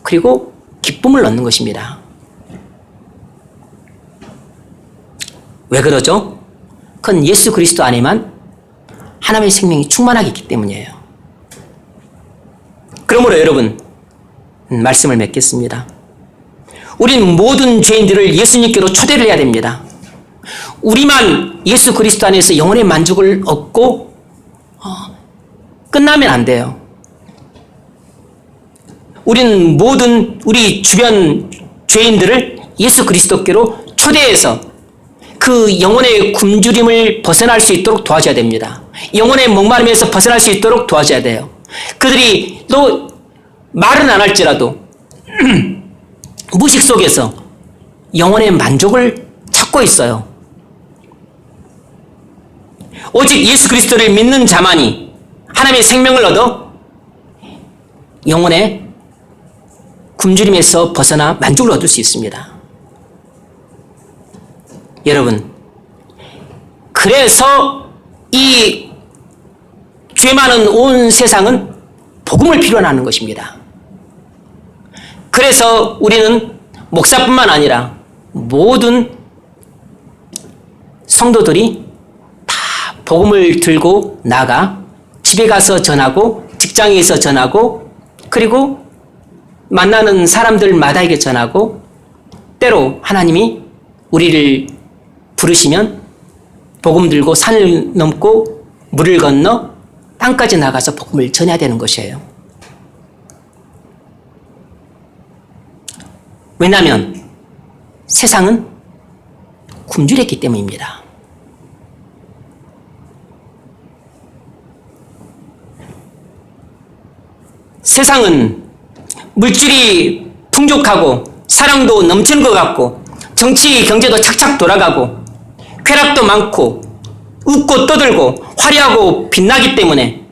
A: 그리고 기쁨을 얻는 것입니다. 왜 그러죠? 그건 예수 그리스도 안에만 하나님의 생명이 충만하게 있기 때문이에요. 그러므로 여러분, 말씀을 맺겠습니다. 우린 모든 죄인들을 예수님께로 초대를 해야 됩니다. 우리만 예수 그리스도 안에서 영혼의 만족을 얻고 끝나면 안 돼요. 우리는 모든 우리 주변 죄인들을 예수 그리스도께로 초대해서 그 영혼의 굶주림을 벗어날 수 있도록 도와줘야 됩니다. 영혼의 목마름에서 벗어날 수 있도록 도와줘야 돼요. 그들이 또 말은 안 할지라도 무식 속에서 영혼의 만족을 찾고 있어요. 오직 예수 그리스도를 믿는 자만이 하나님의 생명을 얻어 영혼의 굶주림에서 벗어나 만족을 얻을 수 있습니다. 여러분, 그래서 이 죄 많은 온 세상은 복음을 필요로 하는 것입니다. 그래서 우리는 목사뿐만 아니라 모든 성도들이 다 복음을 들고 나가 집에 가서 전하고 직장에서 전하고 그리고 만나는 사람들마다에게 전하고 때로 하나님이 우리를 부르시면 복음 들고 산을 넘고 물을 건너 땅까지 나가서 복음을 전해야 되는 것이에요. 왜냐하면 세상은 굶주렸기 때문입니다. 세상은 물질이 풍족하고 사랑도 넘치는 것 같고 정치 경제도 착착 돌아가고 쾌락도 많고 웃고 떠들고 화려하고 빛나기 때문에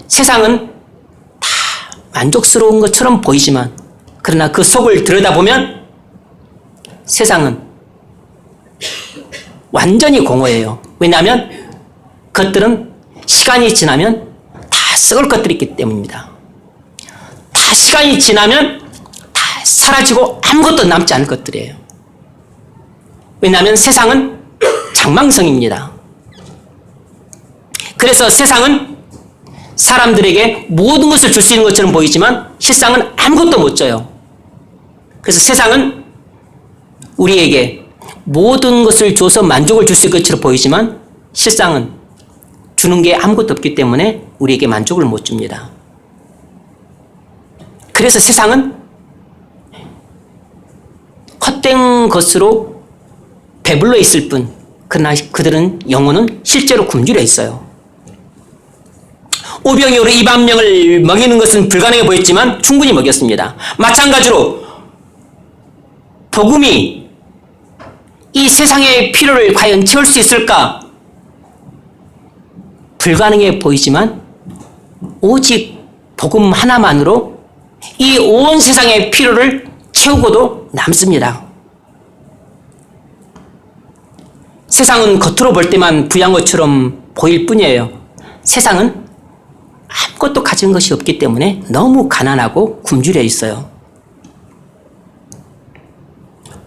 A: 세상은 다 만족스러운 것처럼 보이지만 그러나 그 속을 들여다보면 세상은 완전히 공허해요. 왜냐하면 그것들은 시간이 지나면 다 썩을 것들이 있기 때문입니다. 다 시간이 지나면 다 사라지고 아무것도 남지 않을 것들이에요. 왜냐하면 세상은 장망성입니다. 그래서 세상은 사람들에게 모든 것을 줄 수 있는 것처럼 보이지만 실상은 아무것도 못 줘요. 그래서 세상은 우리에게 모든 것을 줘서 만족을 줄 수 있는 것처럼 보이지만 실상은 주는 게 아무것도 없기 때문에 우리에게 만족을 못 줍니다. 그래서 세상은 헛된 것으로 배불러 있을 뿐 그러나 그들은 영혼은 실제로 굶주려 있어요. 오병이어로 2만 명을 먹이는 것은 불가능해 보였지만 충분히 먹였습니다. 마찬가지로 복음이 이 세상의 필요를 과연 채울 수 있을까? 불가능해 보이지만 오직 복음 하나만으로 이 온 세상의 필요를 채우고도 남습니다. 세상은 겉으로 볼 때만 부유한 것처럼 보일 뿐이에요. 세상은 아무것도 가진 것이 없기 때문에 너무 가난하고 굶주려 있어요.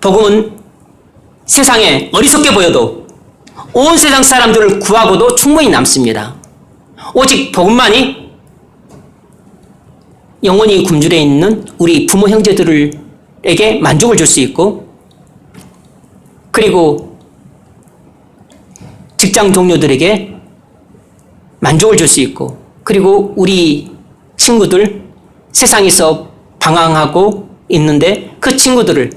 A: 복음은 세상에 어리석게 보여도 온 세상 사람들을 구하고도 충분히 남습니다. 오직 복음만이 영원히 굶주려 있는 우리 부모 형제들에게 만족을 줄 수 있고 그리고 직장 동료들에게 만족을 줄 수 있고 그리고 우리 친구들 세상에서 방황하고 있는데 그 친구들을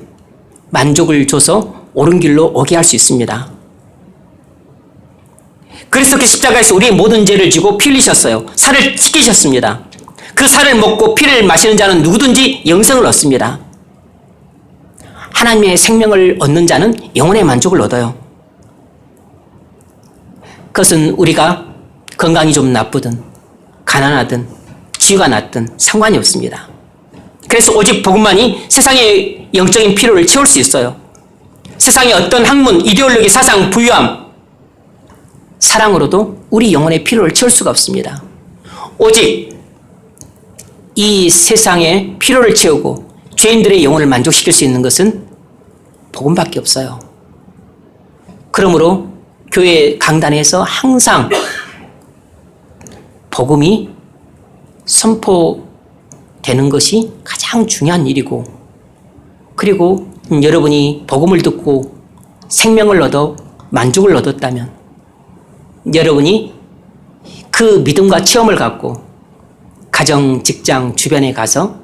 A: 만족을 줘서 옳은 길로 오게 할 수 있습니다. 그래서 그 십자가에서 우리의 모든 죄를 지고 피 흘리셨어요. 살을 찢기셨습니다. 그 살을 먹고 피를 마시는 자는 누구든지 영생을 얻습니다. 하나님의 생명을 얻는 자는 영혼의 만족을 얻어요. 그것은 우리가 건강이 좀 나쁘든 가난하든 지위가 낮든 상관이 없습니다. 그래서 오직 복음만이 세상의 영적인 필요를 채울 수 있어요. 세상의 어떤 학문, 이데올로기, 사상, 부유함, 사랑으로도 우리 영혼의 필요를 채울 수가 없습니다. 오직 이 세상의 필요를 채우고 죄인들의 영혼을 만족시킬 수 있는 것은 복음밖에 없어요. 그러므로 교회 강단에서 항상 복음이 선포되는 것이 가장 중요한 일이고 그리고 여러분이 복음을 듣고 생명을 얻어 만족을 얻었다면 여러분이 그 믿음과 체험을 갖고 가정, 직장, 주변에 가서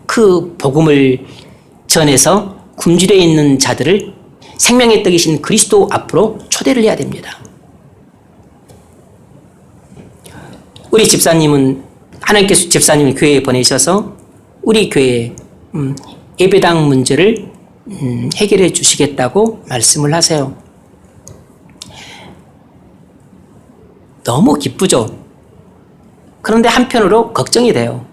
A: 그 복음을 전해서 굶주려 있는 자들을 생명의 떡이신 그리스도 앞으로 초대를 해야 됩니다. 우리 집사님은 하나님께서 집사님을 교회에 보내셔서 우리 교회에 예배당 문제를 해결해 주시겠다고 말씀을 하세요. 너무 기쁘죠? 그런데 한편으로 걱정이 돼요.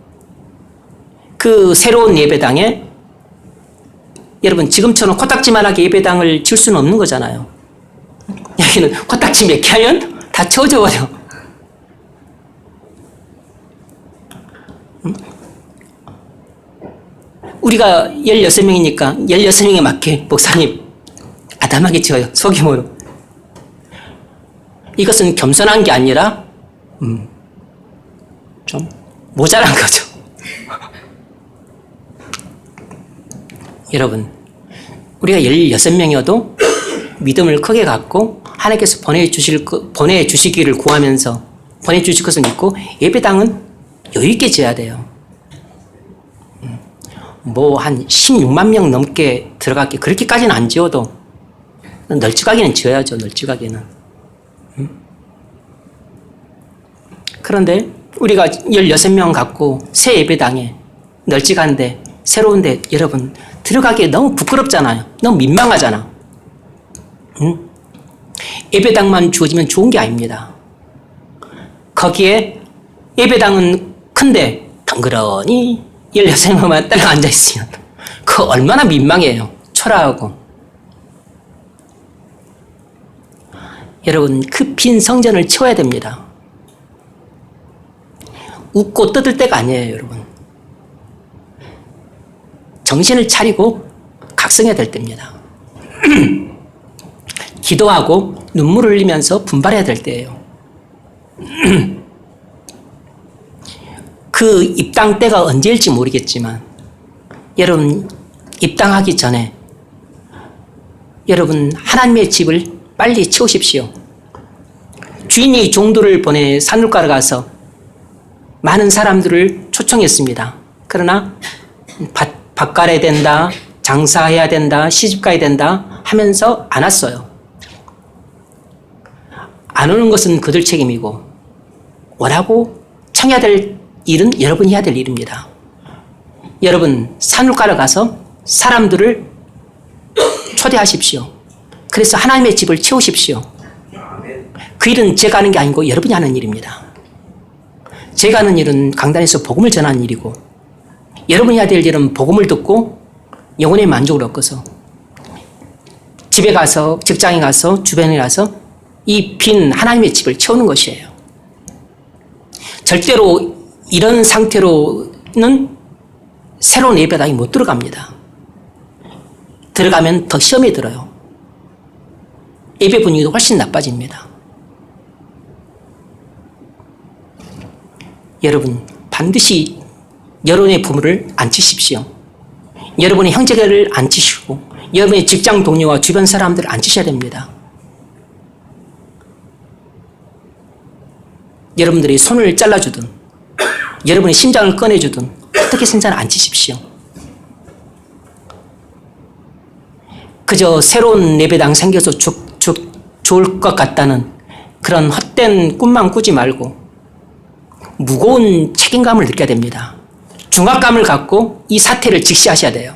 A: 그 새로운 예배당에 여러분 지금처럼 코딱지만하게 예배당을 칠 수는 없는 거잖아요. 여기는 코딱지 몇 개 하면 다 채워져 버려. 우리가 16명이니까 16명에 맞게 목사님 아담하게 지어요. 소규모로. 이것은 겸손한 게 아니라 좀 모자란 거죠. 여러분, 우리가 16명이어도 믿음을 크게 갖고 하나님께서 보내주시기를 구하면서 보내주실 것을 믿고 예배당은 여유있게 지어야 돼요. 뭐 한 16만 명 넘게 들어갔게 그렇게까지는 안 지어도 널찍하게는 지어야죠. 널찍하게는. 그런데 우리가 16명 갖고 새 예배당에 널찍한데 새로운데 여러분 들어가기에 너무 부끄럽잖아요. 너무 민망하잖아. 예배당만 주어지면 좋은 게 아닙니다. 거기에 예배당은 큰데 덩그러니 16명만 딱 앉아있으면 그 얼마나 민망해요. 초라하고. 여러분 그 빈 성전을 채워야 됩니다. 웃고 떠들 때가 아니에요. 여러분. 정신을 차리고 각성해야 될 때입니다. 기도하고 눈물을 흘리면서 분발해야 될 때예요. 그 입당 때가 언제일지 모르겠지만 여러분 입당하기 전에 여러분 하나님의 집을 빨리 채우십시오. 주인이 종들을 보내 산울가로 가서 많은 사람들을 초청했습니다. 그러나 밭 갈아야 된다, 장사해야 된다, 시집가야 된다 하면서 안 왔어요. 안 오는 것은 그들 책임이고 오라고 청해야 될 일은 여러분이 해야 될 일입니다. 여러분 산울가로 가서 사람들을 초대하십시오. 그래서 하나님의 집을 채우십시오. 그 일은 제가 하는 게 아니고 여러분이 하는 일입니다. 제가 하는 일은 강단에서 복음을 전하는 일이고 여러분이 해야 될 일은 복음을 듣고 영혼의 만족을 얻고서 집에 가서 직장에 가서 주변에 가서 이 빈 하나님의 집을 채우는 것이에요. 절대로 이런 상태로는 새로운 예배당이 못 들어갑니다. 들어가면 더 시험에 들어요. 예배 분위기도 훨씬 나빠집니다. 여러분 반드시 여러분의 부모를 앉히십시오. 여러분의 형제를 앉히시고 여러분의 직장 동료와 주변 사람들을 앉히셔야 됩니다. 여러분들이 손을 잘라주든 여러분의 심장을 꺼내주든 어떻게 생사를 앉히십시오. 그저 새로운 예배당 생겨서 좋을 것 같다는 그런 헛된 꿈만 꾸지 말고 무거운 책임감을 느껴야 됩니다. 중압감을 갖고 이 사태를 직시하셔야 돼요.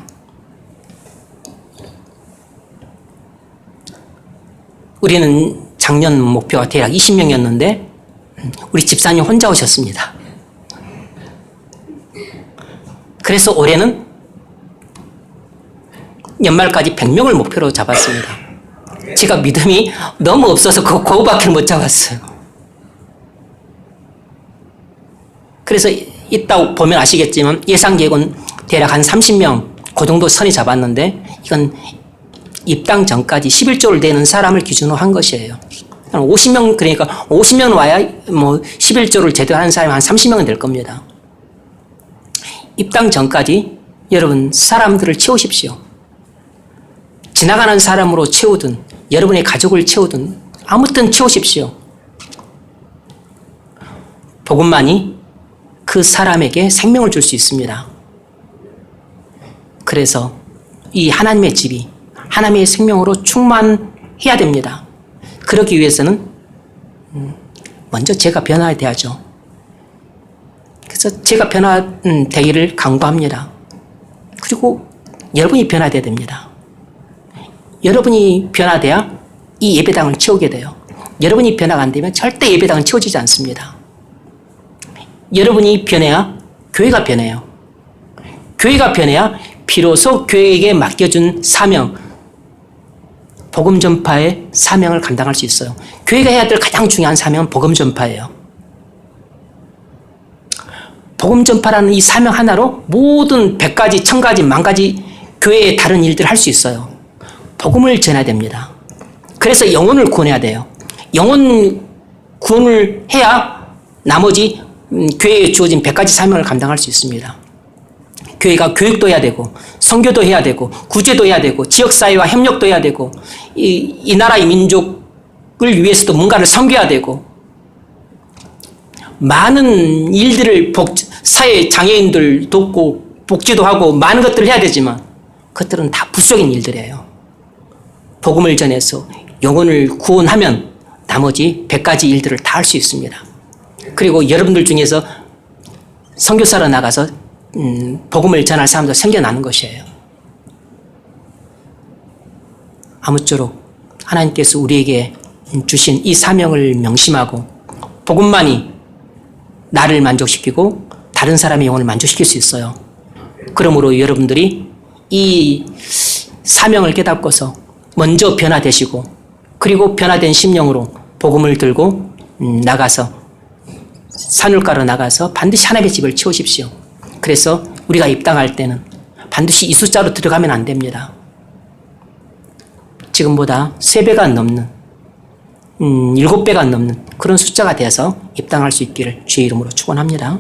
A: 우리는 작년 목표가 대략 20명이었는데 우리 집사님 혼자 오셨습니다. 그래서 올해는 연말까지 100명을 목표로 잡았습니다. 제가 믿음이 너무 없어서 그거밖에 못 잡았어요. 그래서 이따 보면 아시겠지만 예상 계획은 대략 한 30명 그 정도 선이 잡았는데 이건 입당 전까지 11조를 내는 사람을 기준으로 한 것이에요. 50명 그러니까 50명 와야 뭐 11조를 제대로 하는 사람이 한 30명은 될 겁니다. 입당 전까지 여러분 사람들을 채우십시오. 지나가는 사람으로 채우든 여러분의 가족을 채우든 아무튼 채우십시오. 복음만이 그 사람에게 생명을 줄 수 있습니다. 그래서 이 하나님의 집이 하나님의 생명으로 충만해야 됩니다. 그러기 위해서는 먼저 제가 변화돼야죠. 그래서 제가 변화되기를 강구합니다. 그리고 여러분이 변화돼야 됩니다. 여러분이 변화돼야 이 예배당을 채우게 돼요. 여러분이 변화가 안 되면 절대 예배당은 채워지지 않습니다. 여러분이 변해야 교회가 변해요. 교회가 변해야 비로소 교회에게 맡겨준 사명, 복음 전파의 사명을 감당할 수 있어요. 교회가 해야 될 가장 중요한 사명은 복음 전파예요. 복음 전파라는 이 사명 하나로 모든 100가지, 1000가지, 10,000가지 교회의 다른 일들을 할 수 있어요. 복음을 전해야 됩니다. 그래서 영혼을 구원해야 돼요. 영혼 구원을 해야 나머지 교회에 주어진 100가지 사명을 감당할 수 있습니다. 교회가 교육도 해야 되고 선교도 해야 되고 구제도 해야 되고 지역사회와 협력도 해야 되고 이 나라의 민족을 위해서도 뭔가를 섬겨야 되고 많은 일들을 사회 장애인들 돕고 복지도 하고 많은 것들을 해야 되지만 그것들은 다 부수적인 일들이에요. 복음을 전해서 영혼을 구원하면 나머지 100가지 일들을 다 할 수 있습니다. 그리고 여러분들 중에서 선교사로 나가서 복음을 전할 사람도 생겨나는 것이에요. 아무쪼록 하나님께서 우리에게 주신 이 사명을 명심하고 복음만이 나를 만족시키고 다른 사람의 영혼을 만족시킬 수 있어요. 그러므로 여러분들이 이 사명을 깨닫고서 먼저 변화되시고 그리고 변화된 심령으로 복음을 들고 나가서 산울가로 나가서 반드시 하나님의 집을 치우십시오. 그래서 우리가 입당할 때는 반드시 이 숫자로 들어가면 안 됩니다. 지금보다 3배가 넘는 7배가 넘는 그런 숫자가 되어서 입당할 수 있기를 주의 이름으로 축원합니다.